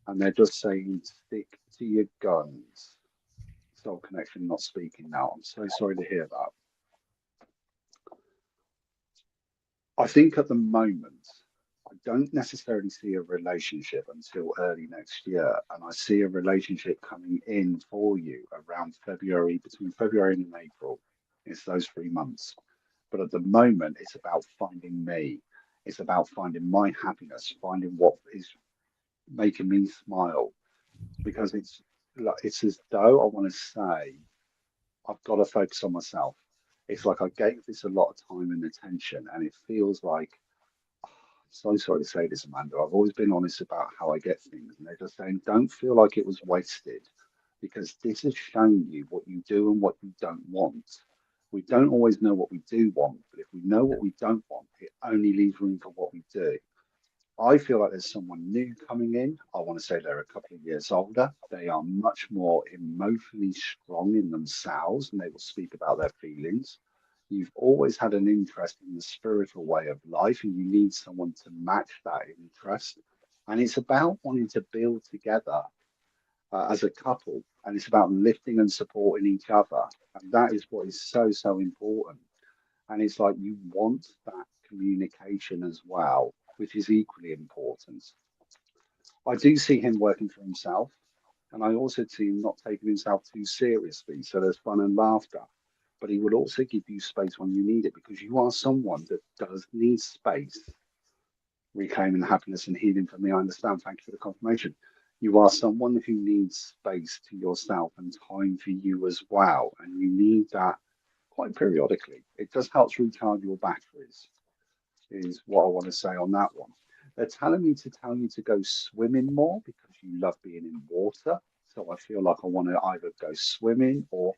[SPEAKER 3] And they're just saying, stick to your guns. Soul connection not speaking now. I'm so sorry to hear that. I think at the moment, I don't necessarily see a relationship until early next year. And I see a relationship coming in for you around February, between February and April. It's those 3 months. But at the moment, it's about finding me. It's about finding my happiness, finding what is making me smile. Because it's as though I want to say, I've got to focus on myself. It's like I gave this a lot of time and attention, and it feels like, so sorry to say this, Amanda. I've always been honest about how I get things, and they're just saying, don't feel like it was wasted because this has shown you what you do and what you don't want. We don't always know what we do want, but if we know what we don't want, it only leaves room for what we do. I feel like there's someone new coming in. I want to say they're a couple of years older. They are much more emotionally strong in themselves and they will speak about their feelings. You've always had an interest in the spiritual way of life and you need someone to match that interest. And it's about wanting to build together as a couple and it's about lifting and supporting each other. And that is what is so, so important. And it's like you want that communication as well, which is equally important. I do see him working for himself, and I also see him not taking himself too seriously. So there's fun and laughter. But he will also give you space when you need it because you are someone that does need space. Reclaiming happiness and healing from me, I understand. Thank you for the confirmation. You are someone who needs space to yourself and time for you as well. And you need that quite periodically. It just helps recharge your batteries, is what I want to say on that one. They're telling me to tell you to go swimming more because you love being in water. So I feel like I want to either go swimming or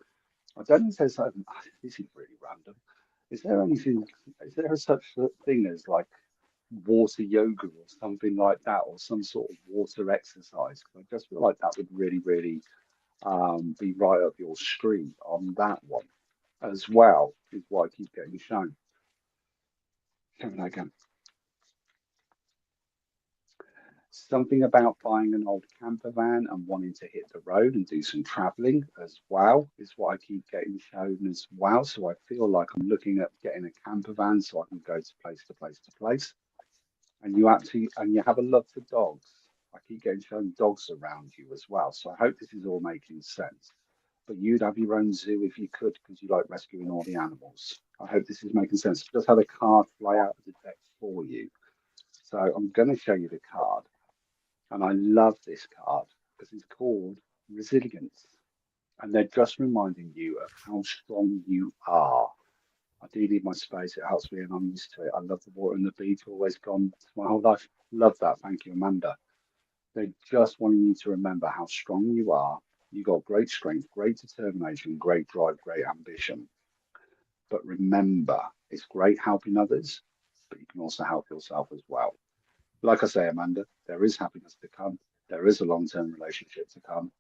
[SPEAKER 3] I don't know if there's something, this is really random. Is there anything, is there such a thing as like water yoga or something like that, or some sort of water exercise? 'Cause I just feel like that would really, really be right up your street on that one as well, is what I keep getting shown. Coming again. Something about buying an old camper van and wanting to hit the road and do some traveling as well is what I keep getting shown as well. So I feel like I'm looking at getting a camper van so I can go to place to place to place. And you have a love for dogs. I keep getting shown dogs around you as well. So I hope this is all making sense. But you'd have your own zoo if you could because you like rescuing all the animals. I hope this is making sense. Just had a card fly out of the deck for you. So I'm going to show you the card. And I love this card because it's called Resilience. And they're just reminding you of how strong you are. I do need my space. It helps me and I'm used to it. I love the water and the beach, always gone my whole life. Love that. Thank you, Amanda. They just want you to remember how strong you are. You got great strength, great determination, great drive, great ambition. But remember, it's great helping others, but you can also help yourself as well. Like I say, Amanda, there is happiness to come. There is a long-term relationship to come.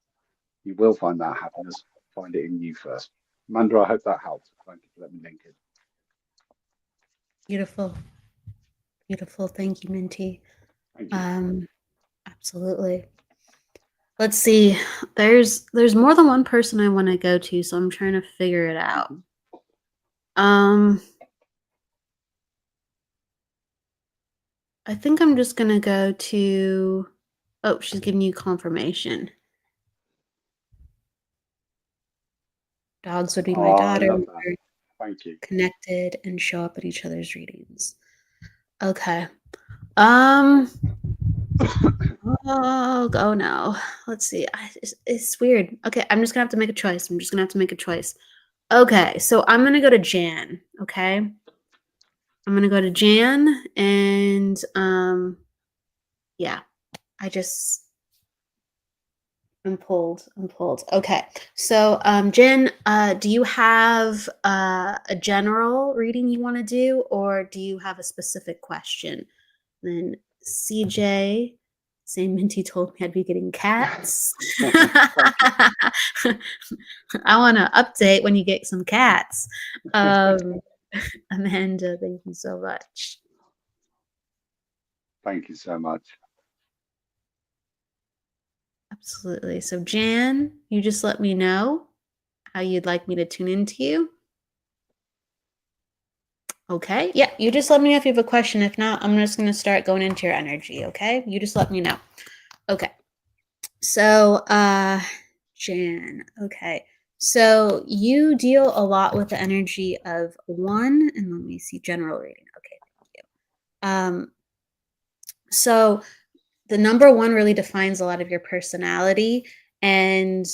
[SPEAKER 3] You will find that happiness. Find it in you first. Amanda, I hope that helped. Thank you for letting me link in.
[SPEAKER 2] Beautiful. Beautiful. Thank you, Minty.
[SPEAKER 3] Thank you.
[SPEAKER 2] Absolutely. Let's see. There's more than one person I want to go to, so I'm trying to figure it out. I think I'm just gonna go to. Oh, she's giving you confirmation. Dogs would be my daughter.
[SPEAKER 3] I love that. Thank you.
[SPEAKER 2] Connected and show up at each other's readings. Okay. Oh no. Let's see. It's weird. Okay, I'm just gonna have to make a choice. Okay, so I'm gonna go to Jan. Okay. I'm gonna go to Jan and yeah. I'm pulled. I'm pulled. Okay. So, Jen, do you have a general reading you want to do, or do you have a specific question? Then CJ, saying Minty told me I'd be getting cats.
[SPEAKER 3] Thank you.
[SPEAKER 2] I want to update when you get some cats. Amanda, thank you so much.
[SPEAKER 3] Thank you so much.
[SPEAKER 2] Absolutely. So, Jan, you just let me know how you'd like me to tune into you. Okay. Yeah, you just let me know if you have a question. If not, I'm just going to start going into your energy. Okay. You just let me know. Okay. So, Jan. Okay. So you deal a lot with the energy of 1, and let me see general reading. Okay. Thank you. So the number 1 really defines a lot of your personality, and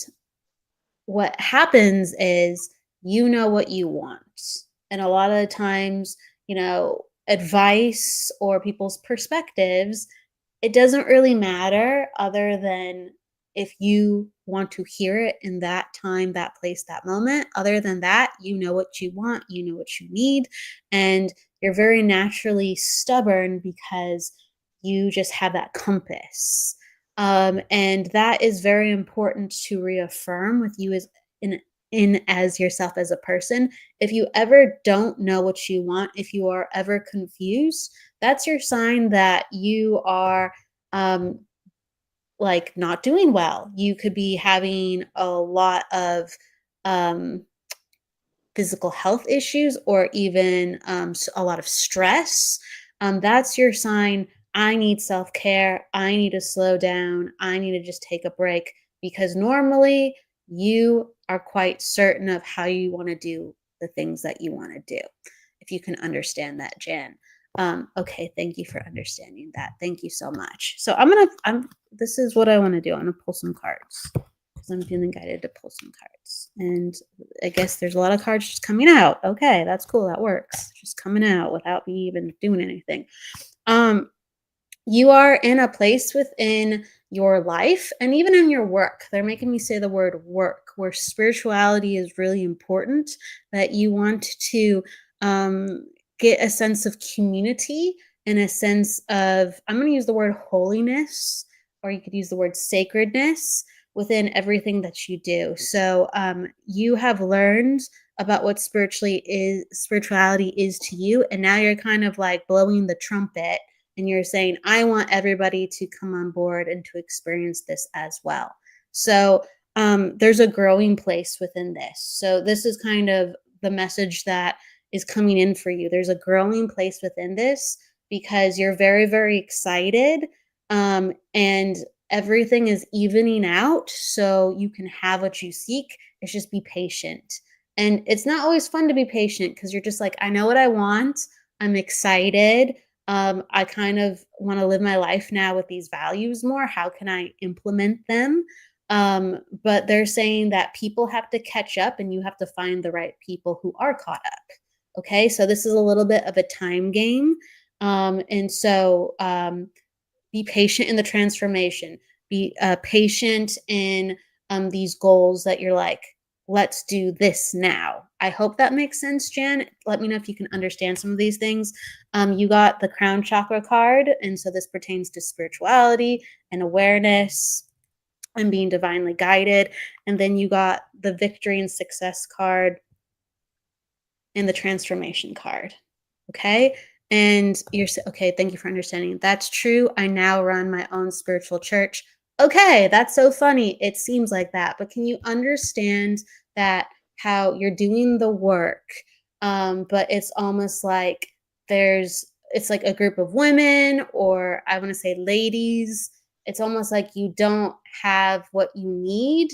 [SPEAKER 2] what happens is you know what you want. And a lot of the times, advice or people's perspectives, it doesn't really matter other than if you want to hear it in that time, that place, that moment. Other than that, you know what you want, you know what you need, and you're very naturally stubborn because you just have that compass. And that is very important to reaffirm with you as in as yourself as a person. If you ever don't know what you want, if you are ever confused, that's your sign that you are like not doing well. You could be having a lot of um physical health issues, or even a lot of stress. That's your sign. I need self care. I need to slow down. I need to just take a break, because normally you are quite certain of how you want to do the things that you want to do. If you can understand that, Jan. Okay, thank you for understanding that. Thank you so much. So this is what I want to do. I'm gonna pull some cards because I'm feeling guided to pull some cards. And I guess there's a lot of cards just coming out. Okay, that's cool. That works. Just coming out without me even doing anything. You are in a place within your life and even in your work. They're making me say the word work, where spirituality is really important, that you want to get a sense of community and a sense of, I'm going to use the word holiness, or you could use the word sacredness within everything that you do. So you have learned about what spirituality is to you, and now you're kind of like blowing the trumpet, and you're saying, I want everybody to come on board and to experience this as well. So there's a growing place within this. So this is kind of the message that is coming in for you. There's a growing place within this because you're very, very excited, and everything is evening out so you can have what you seek. It's just be patient. And it's not always fun to be patient because you're just like, I know what I want. I'm excited. I kind of want to live my life now with these values more. How can I implement them? But they're saying that people have to catch up and you have to find the right people who are caught up. Okay, so this is a little bit of a time game. And so be patient in the transformation. Be patient in these goals that you're like, let's do this now. I hope that makes sense, Jan. Let me know if you can understand some of these things. You got the crown chakra card, and so this pertains to spirituality and awareness and being divinely guided. And then you got the victory and success card and the transformation card. Okay. And you're okay. Thank you for understanding. That's true. I now run my own spiritual church. Okay. That's so funny. It seems like that, but can you understand that how you're doing the work? But it's almost like it's like a group of women, or I want to say ladies. It's almost like you don't have what you need,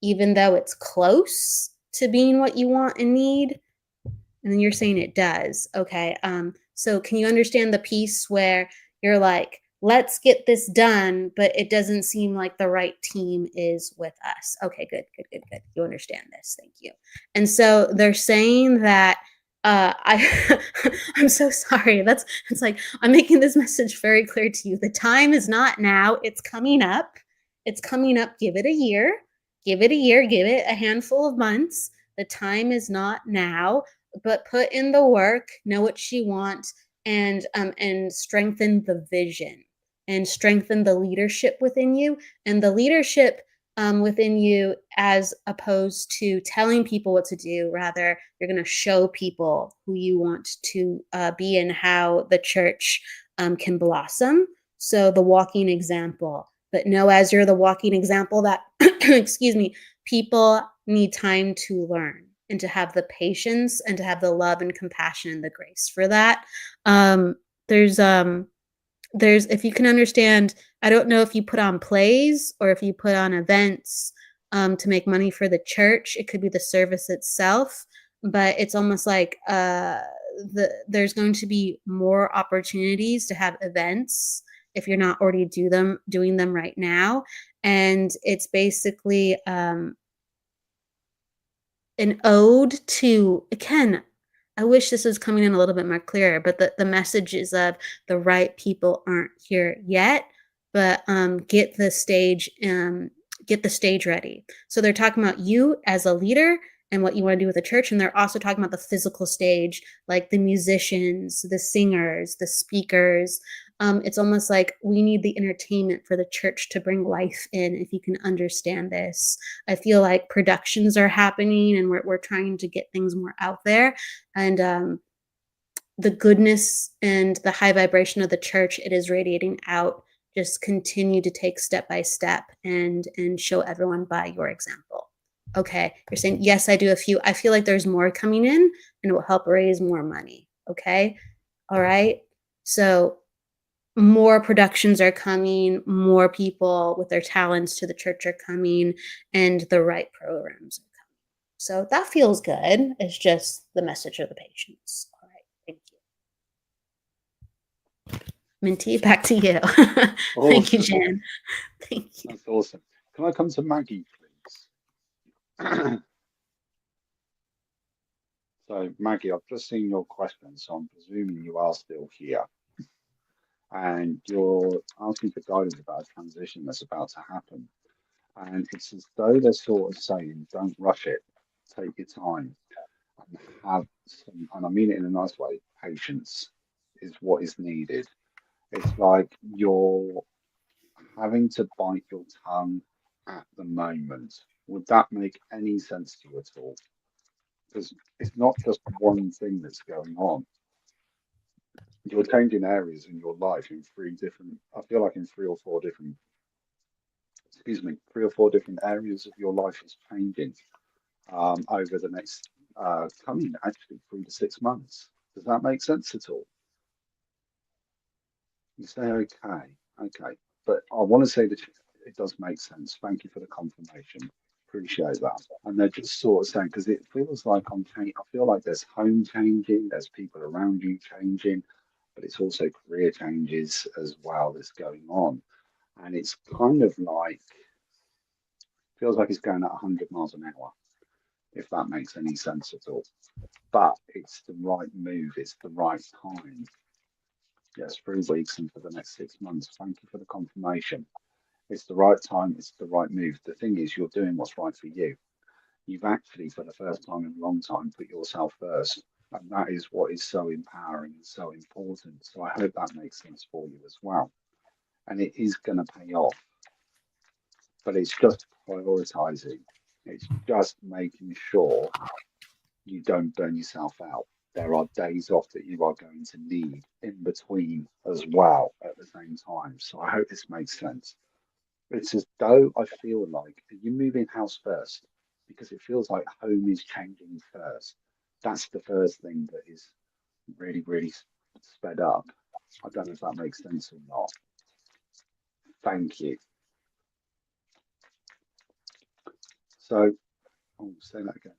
[SPEAKER 2] even though it's close to being what you want and need. And then you're saying it does. Okay. So can you understand the piece where you're like, let's get this done, but it doesn't seem like the right team is with us? Okay, good. You understand this. Thank you. And so they're saying that I'm so sorry. It's like, I'm making this message very clear to you. The time is not now. It's coming up. it's coming up. Give it a year, give it a handful of months. The time is not now, but put in the work, know what you want, and strengthen the vision and strengthen the leadership within you, and the leadership within you, as opposed to telling people what to do. Rather, you're going to show people who you want to be and how the church can blossom. So the walking example, but know as you're the walking example that, excuse me, people need time to learn and to have the patience and to have the love and compassion and the grace for that. There's, if you can understand, I don't know if you put on plays or if you put on events to make money for the church. It could be the service itself, but it's almost like there's going to be more opportunities to have events if you're not already doing them right now. And it's basically an ode to, again, I wish this was coming in a little bit more clear, but the message is of the right people aren't here yet, but get the stage ready. So they're talking about you as a leader and what you want to do with the church, and they're also talking about the physical stage, like the musicians, the singers, the speakers. It's almost like we need the entertainment for the church to bring life in, if you can understand this. I feel like productions are happening and we're trying to get things more out there. And the goodness and the high vibration of the church, it is radiating out. Just continue to take step by step and show everyone by your example. Okay, you're saying, yes, I do a few. I feel like there's more coming in and it will help raise more money. Okay, all right. So more productions are coming, more people with their talents to the church are coming, and the right programs are coming. So that feels good. It's just the message of the patience. All right, thank you. Minty, back to you. Thank you, Jan. Thank you.
[SPEAKER 3] That's awesome. Can I come to Maggie, please? So, Maggie, I've just seen your question, so I'm presuming you are still here. And you're asking for guidance about a transition that's about to happen. And it's as though they're sort of saying, don't rush it, take your time, and have some, and I mean it in a nice way, patience is what is needed. It's like you're having to bite your tongue at the moment. Would that make any sense to you at all? Because it's not just one thing that's going on. You're changing areas in your life in I feel like in three or four different, excuse me, three or four different areas of your life is changing over the next coming actually 3 to 6 months. Does that make sense at all? You say okay, okay, but I want to say that it does make sense. Thank you for the confirmation. Appreciate that. And they're just sort of saying, because it feels like I feel like there's home changing, there's people around you changing, but it's also career changes as well that's going on. And it's kind of like, feels like it's going at 100 miles an hour, if that makes any sense at all. But it's the right move, it's the right time. Yes, 3 weeks and for the next 6 months. Thank you for the confirmation. It's the right time, it's the right move. The thing is, you're doing what's right for you. You've actually, for the first time in a long time, put yourself first. And that is what is so empowering and so important. So I hope that makes sense for you as well. And it is going to pay off. But it's just prioritizing. It's just making sure you don't burn yourself out. There are days off that you are going to need in between as well at the same time. So I hope this makes sense. It's as though I feel like you move in house first because it feels like home is changing first. That's the first thing that is really, really sped up. I don't know if that makes sense or not. Thank you. So, I'll say that again.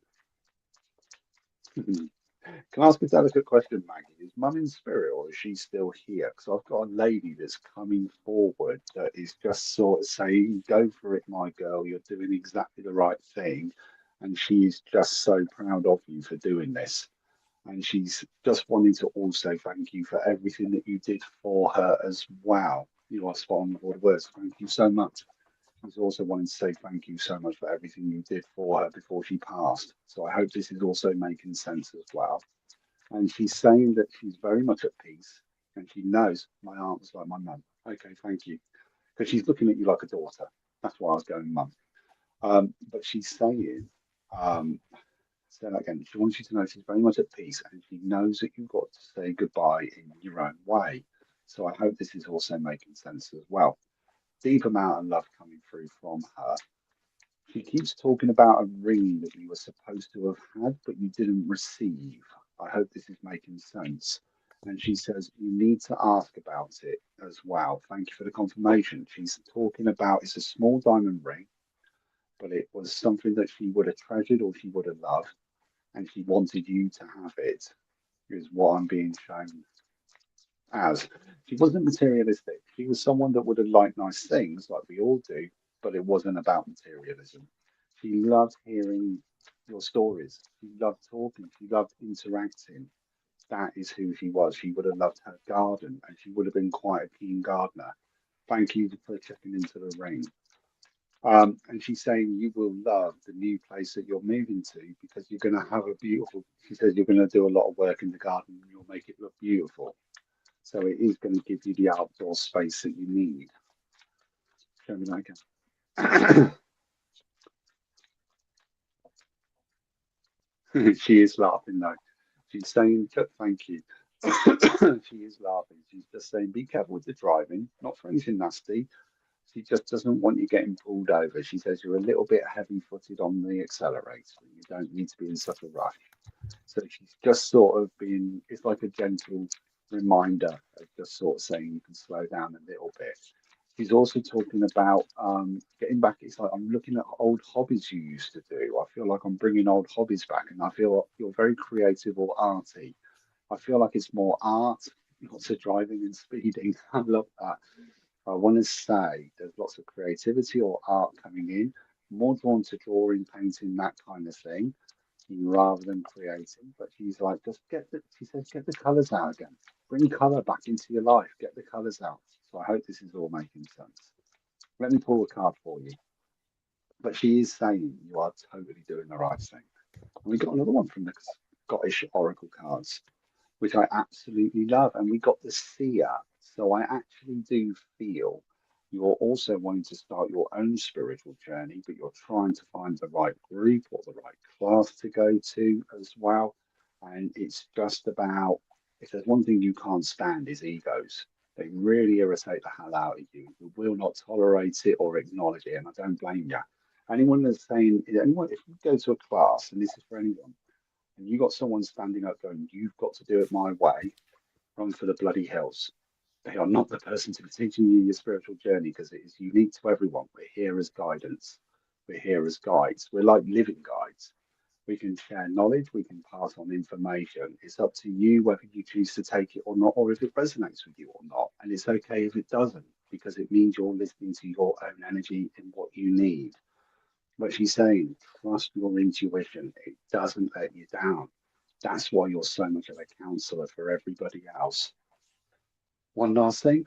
[SPEAKER 3] Can I ask a delicate question, Maggie? Is Mum in spirit or is she still here? Because I've got a lady that's coming forward that is just sort of saying, go for it, my girl, you're doing exactly the right thing. And she is just so proud of you for doing this. And she's just wanting to also thank you for everything that you did for her as well. You are spot on with all the words. Thank you so much. She's also wanting to say thank you so much for everything you did for her before she passed. So I hope this is also making sense as well. And she's saying that she's very much at peace and she knows my aunt was like my mum. Okay, thank you. Because she's looking at you like a daughter. That's why I was going mum. But she's saying, say that again, she wants you to know she's very much at peace and she knows that you've got to say goodbye in your own way. So I hope this is also making sense as well. Deep amount of love coming through from her. She keeps talking about a ring that you were supposed to have had, but you didn't receive. I hope this is making sense. And she says, you need to ask about it as well. Thank you for the confirmation. She's talking about it's a small diamond ring, but it was something that she would have treasured or she would have loved, and she wanted you to have it, is what I'm being shown as. She wasn't materialistic. She was someone that would have liked nice things, like we all do, but it wasn't about materialism. She loved hearing your stories. She loved talking. She loved interacting. That is who she was. She would have loved her garden and she would have been quite a keen gardener. Thank you for checking into the ring. And she's saying you will love the new place that you're moving to because you're going to have a beautiful, she says you're going to do a lot of work in the garden and you'll make it look beautiful. So it is going to give you the outdoor space that you need. Show me that again. She is laughing though. She's saying, thank you. She is laughing. She's just saying, be careful with the driving, not for anything nasty. She just doesn't want you getting pulled over. She says you're a little bit heavy footed on the accelerator. You don't need to be in such a rush. So she's just sort of being, it's like a gentle reminder of just sort of saying you can slow down a little bit. She's also talking about getting back. It's like I'm looking at old hobbies you used to do. I feel like I'm bringing old hobbies back, and I feel like you're very creative or arty. I feel like it's more art, lots of driving and speeding. I love that. I want to say there's lots of creativity or art coming in, more drawn to drawing, painting, that kind of thing, rather than creating. But she's like, just she says, get the colours out again. Bring colour back into your life. Get the colours out. So I hope this is all making sense. Let me pull a card for you. But she is saying you are totally doing the right thing. And we got another one from the Scottish Oracle cards, which I absolutely love. And we got the seer. So I actually do feel you're also wanting to start your own spiritual journey, but you're trying to find the right group or the right class to go to as well. And it's just about, if there's one thing you can't stand is egos. They really irritate the hell out of you. You will not tolerate it or acknowledge it. And I don't blame you. Anyone that's saying, anyone, if you go to a class, and this is for anyone, and you got someone standing up going, you've got to do it my way, run for the bloody hills. They are not the person to be teaching you your spiritual journey because it is unique to everyone. We're here as guidance. We're here as guides. We're like living guides. We can share knowledge. We can pass on information. It's up to you whether you choose to take it or not, or if it resonates with you or not. And it's okay if it doesn't, because it means you're listening to your own energy and what you need. But she's saying, trust your intuition. It doesn't let you down. That's why you're so much of a counselor for everybody else. One last thing.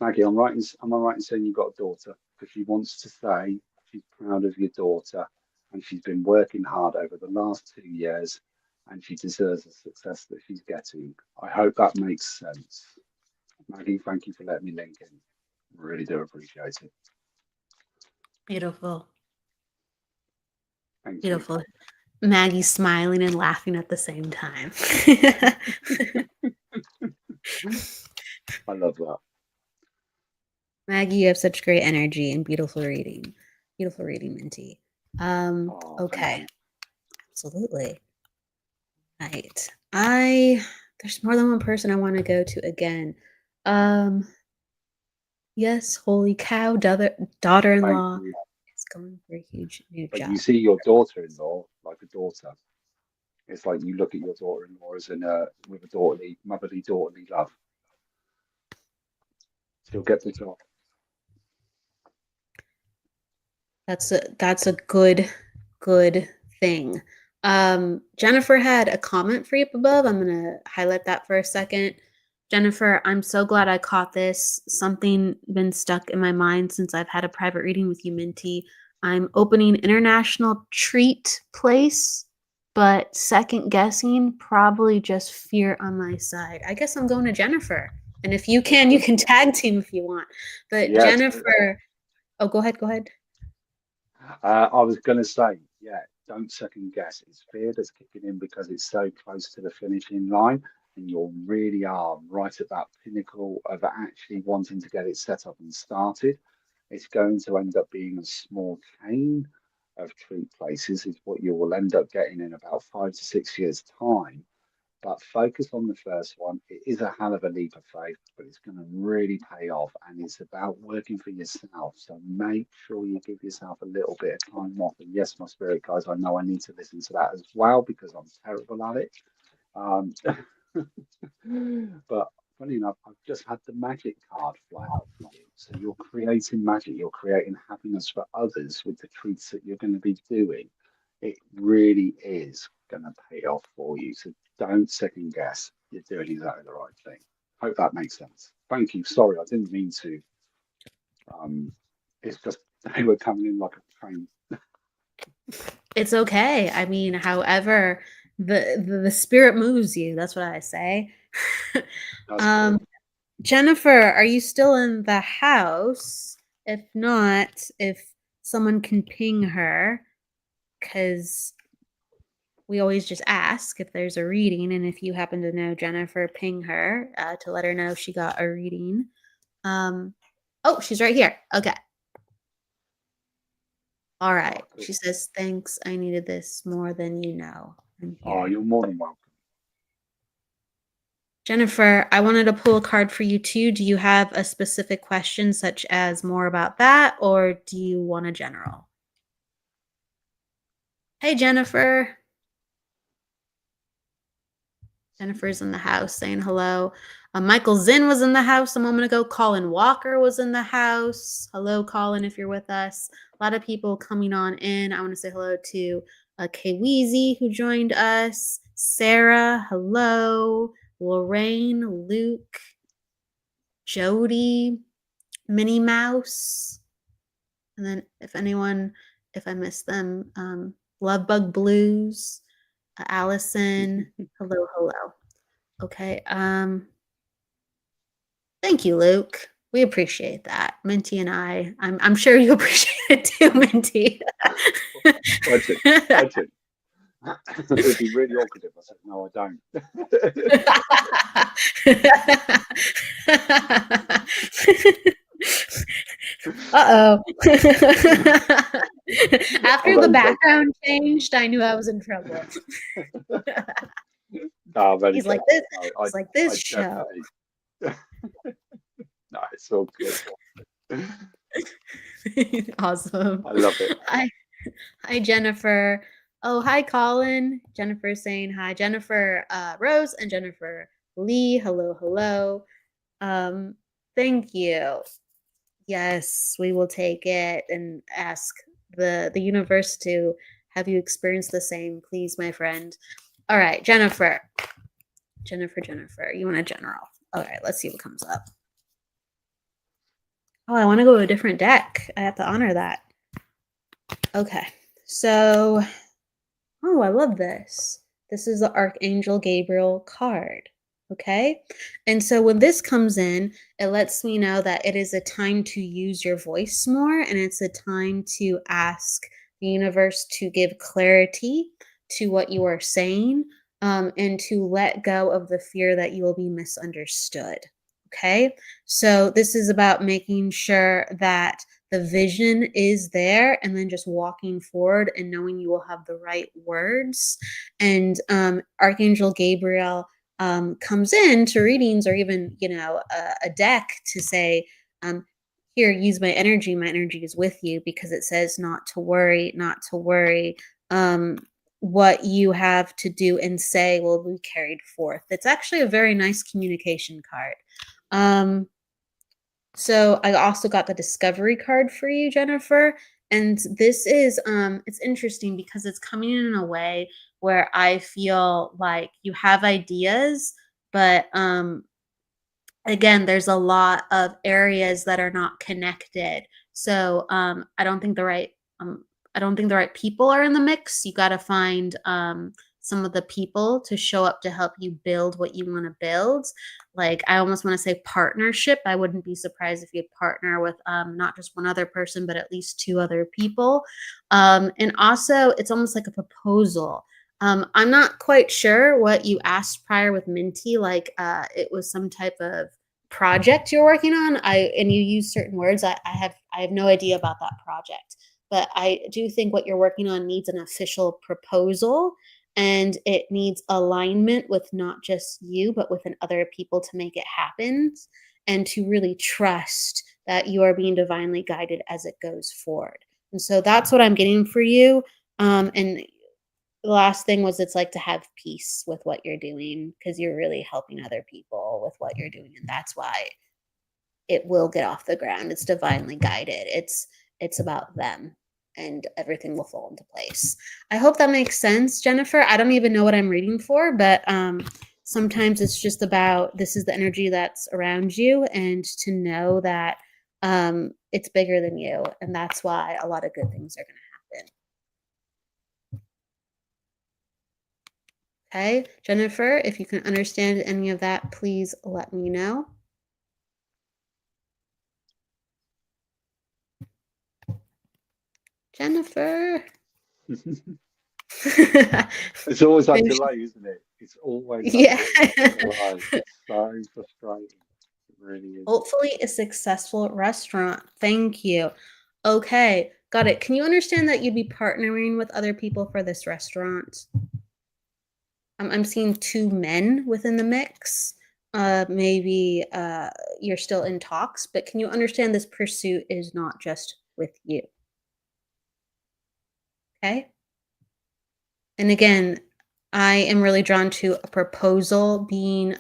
[SPEAKER 3] Maggie, am I right in saying you've got a daughter? Because she wants to say she's proud of your daughter and she's been working hard over the last 2 years and she deserves the success that she's getting. I hope that makes sense. Maggie, thank you for letting me link in. Really do appreciate it.
[SPEAKER 2] Beautiful.
[SPEAKER 3] Thank
[SPEAKER 2] Beautiful.
[SPEAKER 3] you.
[SPEAKER 2] Maggie smiling and laughing at the same time.
[SPEAKER 3] I love that.
[SPEAKER 2] Maggie, you have such great energy and beautiful reading. Beautiful reading, Minty. Okay. Absolutely. Right. There's more than one person I want to go to again. Yes, holy cow, daughter-in-law is going for a huge new
[SPEAKER 3] But
[SPEAKER 2] job.
[SPEAKER 3] you see your daughter-in-law like a daughter. It's like you look at your daughter-in-law as with a motherly daughterly love. She'll get the job.
[SPEAKER 2] That's a good thing. Jennifer had a comment for you up above. I'm gonna highlight that for a second. Jennifer, I'm so glad I caught this. Something been stuck in my mind since I've had a private reading with you, Minty. I'm opening international treat place, but second guessing, probably just fear on my side. I guess I'm going to Jennifer. And if you can tag team if you want. But
[SPEAKER 3] Yeah,
[SPEAKER 2] Jennifer, oh, go ahead, go ahead.
[SPEAKER 3] I was going to say, yeah, don't second guess. It's fear that's kicking in because it's so close to the finishing line, and you really are right at that pinnacle of actually wanting to get it set up and started. It's going to end up being a small chain of treat places, is what you will end up getting in about 5 to 6 years' time. But focus on the first one. It is a hell of a leap of faith, but it's going to really pay off. And it's about working for yourself. So make sure you give yourself a little bit of time off. And yes, my spirit guys, I know I need to listen to that as well because I'm terrible at it. Um, but funny enough, I've just had the magic card fly out for you. So you're creating magic, you're creating happiness for others with the treats that you're going to be doing. It really is going to pay off for you. So don't second guess. You're doing exactly the right thing. Hope that makes sense. Thank you. Sorry, I didn't mean to. It's just they were coming in like a train.
[SPEAKER 2] It's okay. I mean, however, the spirit moves you. That's what I say. Jennifer, are you still in the house? If not, if someone can ping her, because we always just ask if there's a reading, and if you happen to know Jennifer, ping her to let her know she got a reading. Oh, she's right here. Okay. All right.
[SPEAKER 3] Oh, cool.
[SPEAKER 2] She says, thanks. I needed this more than you know.
[SPEAKER 3] Oh, you're more than welcome.
[SPEAKER 2] Jennifer, I wanted to pull a card for you too. Do you have a specific question, such as more about that, or do you want a general? Hey, Jennifer. Jennifer's in the house saying hello. Michael Zinn was in the house a moment ago. Colin Walker was in the house. Hello, Colin, if you're with us. A lot of people coming on in. I want to say hello to Kay Weezy, who joined us. Sarah, hello. Lorraine, Luke, Jody, Minnie Mouse. And then if I miss them, Love Bug Blues, Allison, hello. Okay. Thank you, Luke. We appreciate that. Minty and I'm sure you appreciate it too, Minty.
[SPEAKER 3] I do. It'd be really awkward if I said, no, I don't.
[SPEAKER 2] Uh-oh. After the background changed, I knew I was in trouble. He's like this. It's like this show.
[SPEAKER 3] No, it's all good.
[SPEAKER 2] Awesome.
[SPEAKER 3] I love it.
[SPEAKER 2] Hi, Jennifer. Oh, hi, Colin. Jennifer saying hi. Jennifer Rose and Jennifer Lee. Hello. Thank you. Yes, we will take it and ask the universe to have you experience the same, please, my friend. All right, Jennifer. You want a general? All right, let's see what comes up. Oh, I want to go to a different deck. I have to honor that. Okay, so, oh, I love this. This is the Archangel Gabriel card. Okay, and so when this comes in, it lets me know that it is a time to use your voice more, and it's a time to ask the universe to give clarity to what you are saying, and to let go of the fear that you will be misunderstood. Okay, so this is about making sure that the vision is there and then just walking forward and knowing you will have the right words. And Archangel Gabriel comes in to readings, or even a deck, to say, here, use my energy is with you, because it says not to worry. What you have to do and say will be carried forth. It's actually a very nice communication card. So I also got the discovery card for you, Jennifer. And this is, it's interesting because it's coming in a way where I feel like you have ideas, but again, there's a lot of areas that are not connected. So um, I don't think the right people are in the mix. You got to find some of the people to show up to help you build what you want to build. Like I almost want to say partnership. I wouldn't be surprised if you partner with not just one other person, but at least two other people. And also, it's almost like a proposal. I'm not quite sure what you asked prior with Minty. Like it was some type of project you're working on. And you use certain words. I have no idea about that project, but I do think what you're working on needs an official proposal, and it needs alignment with not just you, but with other people to make it happen, and to really trust that you are being divinely guided as it goes forward. And so that's what I'm getting for you. And the last thing was it's like to have peace with what you're doing because you're really helping other people with what you're doing. And that's why it will get off the ground. It's divinely guided. It's about them and everything will fall into place. I hope that makes sense, Jennifer. I don't even know what I'm reading for, but sometimes it's just about this is the energy that's around you and to know that it's bigger than you. And that's why a lot of good things are going to happen. Okay, Jennifer, if you can understand any of that, please let me know. Jennifer.
[SPEAKER 3] It's always that delay, isn't it? It's always that
[SPEAKER 2] Yeah.
[SPEAKER 3] delay. It's so frustrating. It really is.
[SPEAKER 2] Hopefully a successful restaurant. Thank you. Okay, got it. Can you understand that you'd be partnering with other people for this restaurant? I'm seeing two men within the mix. Maybe you're still in talks, but can you understand this pursuit is not just with you? Okay. And again, I am really drawn to a proposal being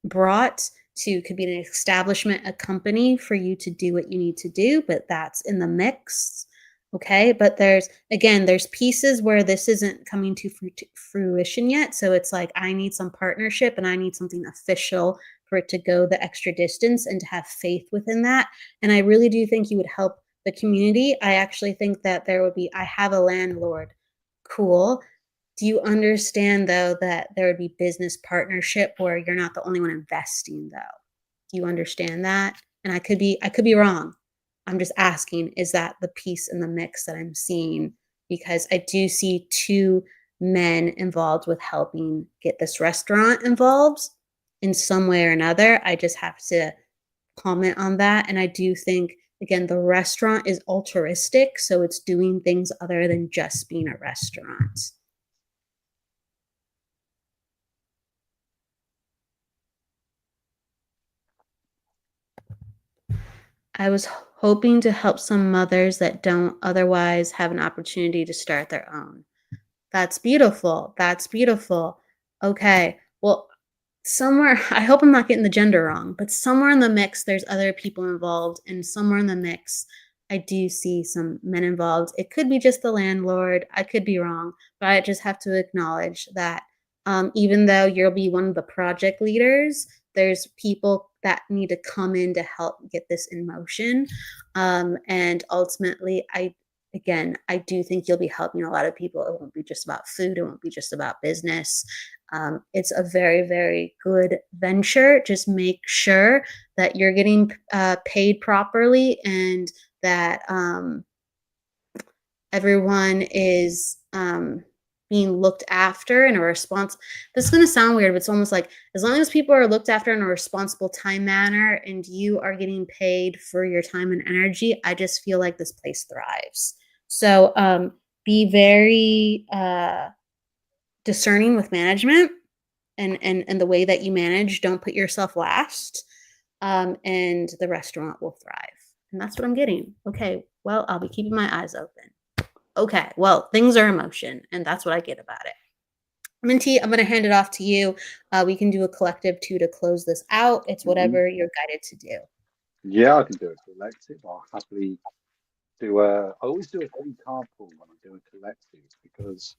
[SPEAKER 2] brought to, could be an establishment, a company for you to do what you need to do, but that's in the mix. Okay. But there's pieces where this isn't coming to fruition yet. So it's like, I need some partnership and I need something official for it to go the extra distance and to have faith within that. And I really do think you would help the community. I actually think that I have a landlord. Cool. Do you understand though that there would be business partnership where you're not the only one investing though? Do you understand that? And I could be wrong. I'm just asking, is that the piece in the mix that I'm seeing? Because I do see two men involved with helping get this restaurant involved in some way or another. I just have to comment on that. And I do think, again, the restaurant is altruistic. So it's doing things other than just being a restaurant. I was hoping to help some mothers that don't otherwise have an opportunity to start their own. That's beautiful. That's beautiful. Okay. Well, somewhere, I hope I'm not getting the gender wrong, but somewhere in the mix, there's other people involved. And somewhere in the mix, I do see some men involved. It could be just the landlord. I could be wrong, but I just have to acknowledge that even though you'll be one of the project leaders, there's people that need to come in to help get this in motion. And ultimately, I do think you'll be helping a lot of people. It won't be just about food. It won't be just about business. It's a very, very good venture. Just make sure that you're getting paid properly and that everyone is being looked after in a response. This is going to sound weird, but it's almost like as long as people are looked after in a responsible time manner and you are getting paid for your time and energy, I just feel like this place thrives. So be very discerning with management and the way that you manage. Don't put yourself last, and the restaurant will thrive. And that's what I'm getting. Okay, well, I'll be keeping my eyes open. Okay, well, things are in motion, and that's what I get about it. Minty, I'm going to hand it off to you. We can do a collective too to close this out. It's whatever you're guided to do.
[SPEAKER 3] Yeah, I can do a collective. I'll happily do a. I always do a 3 card pull when I do a collective because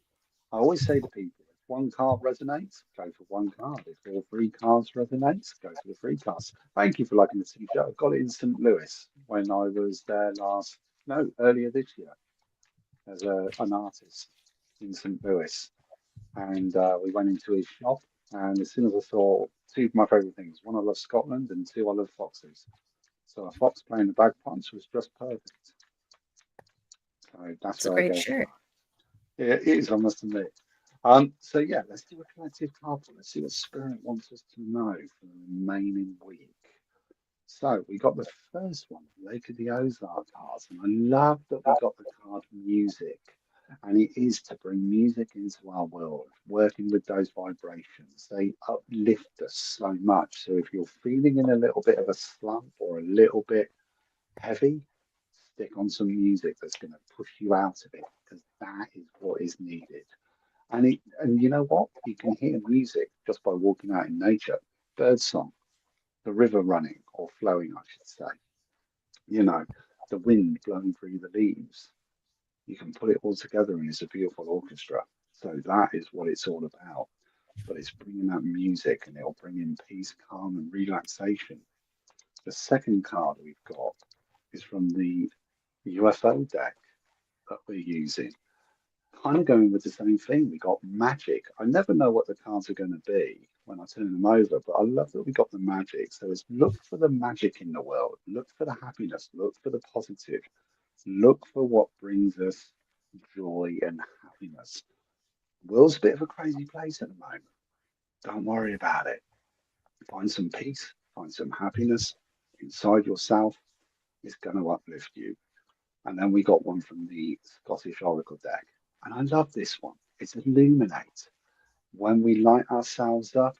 [SPEAKER 3] I always say to people, one card resonates, go for one card. If all three cards resonates, go for the three cards. Thank you for liking the t-shirt. I got it in St. Louis when I was there earlier this year as an artist in St. Louis. And we went into his shop. And as soon as I saw two of my favourite things, one, I love Scotland, and two, I love foxes. So a fox playing the bagpipes was just perfect. So that's
[SPEAKER 2] It's a
[SPEAKER 3] where I
[SPEAKER 2] great
[SPEAKER 3] go
[SPEAKER 2] shirt.
[SPEAKER 3] for. It is, I must admit. So yeah, let's do a collective card pull. Let's see what Spirit wants us to know for the remaining week. So we got the first one, Lake of the Ozark cards, and I love that we got the card music. And it is to bring music into our world, working with those vibrations. They uplift us so much. So if you're feeling in a little bit of a slump or a little bit heavy, stick on some music that's going to push you out of it, because that is what is needed. And you know what? You can hear music just by walking out in nature. Birdsong, the river running or flowing, I should say. You know, the wind blowing through the leaves. You can put it all together and it's a beautiful orchestra. So that is what it's all about. But it's bringing that music and it'll bring in peace, calm, and relaxation. The second card we've got is from the UFO deck that we're using. Kind of going with the same thing. We got magic. I never know what the cards are going to be when I turn them over, but I love that we got the magic. So it's look for the magic in the world, look for the happiness, look for the positive, look for what brings us joy and happiness. The world's a bit of a crazy place at the moment. Don't worry about it. Find some peace, find some happiness inside yourself. It's going to uplift you. And then we got one from the Scottish Oracle deck. And I love this one. It's illuminate. When we light ourselves up,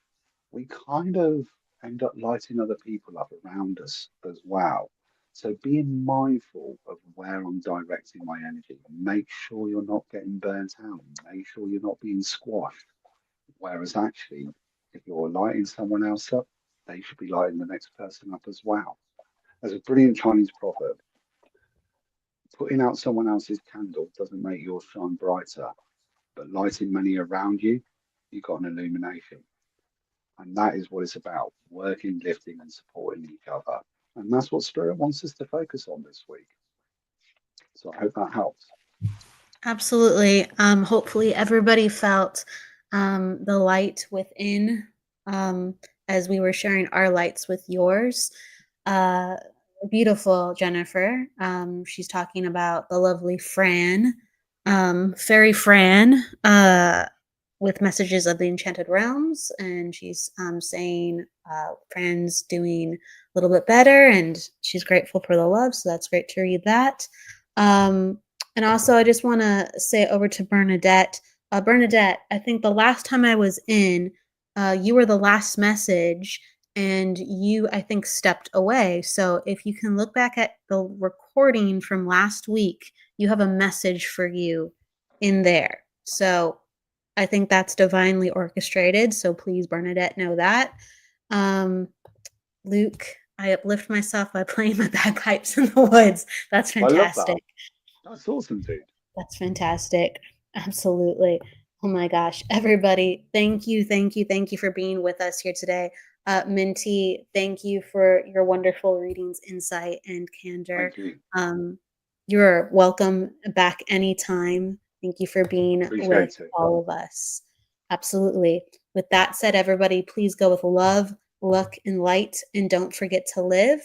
[SPEAKER 3] we kind of end up lighting other people up around us as well. So being mindful of where I'm directing my energy, make sure you're not getting burnt out, make sure you're not being squashed. Whereas actually, if you're lighting someone else up, they should be lighting the next person up as well. There's a brilliant Chinese proverb. Putting out someone else's candle doesn't make yours shine brighter, but lighting many around you, you've got an illumination. And that is what it's about, working, lifting, and supporting each other. And that's what Spirit wants us to focus on this week. So I hope that helps.
[SPEAKER 2] Absolutely. Hopefully everybody felt the light within as we were sharing our lights with yours. Beautiful Jennifer. She's talking about the lovely Fran, Fairy Fran, with messages of the Enchanted Realms, and she's saying Fran's doing a little bit better, and she's grateful for the love. So that's great to read that. And also, I just want to say over to Bernadette. Bernadette, I think the last time I was in, you were the last message, and you, I think, stepped away. So if you can look back at the recording from last week, you have a message for you in there. So I think that's divinely orchestrated. So please, Bernadette, know that. Luke, I uplift myself by playing my bagpipes in the woods. That's fantastic.
[SPEAKER 3] I love that. That's awesome, dude.
[SPEAKER 2] That's fantastic. Absolutely. Oh my gosh. Everybody, thank you for being with us here today. Minty, thank you for your wonderful readings, insight, and candor.
[SPEAKER 3] Thank you.
[SPEAKER 2] You're welcome back anytime. Thank you for being with all of us. Absolutely. With that said, everybody, please go with love, luck, and light, and don't forget to live.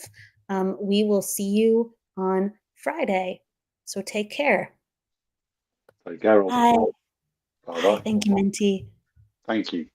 [SPEAKER 2] We will see you on Friday. So take care.
[SPEAKER 3] Take care.
[SPEAKER 2] Bye.
[SPEAKER 3] Bye.
[SPEAKER 2] Thank you, Minty.
[SPEAKER 3] Thank you.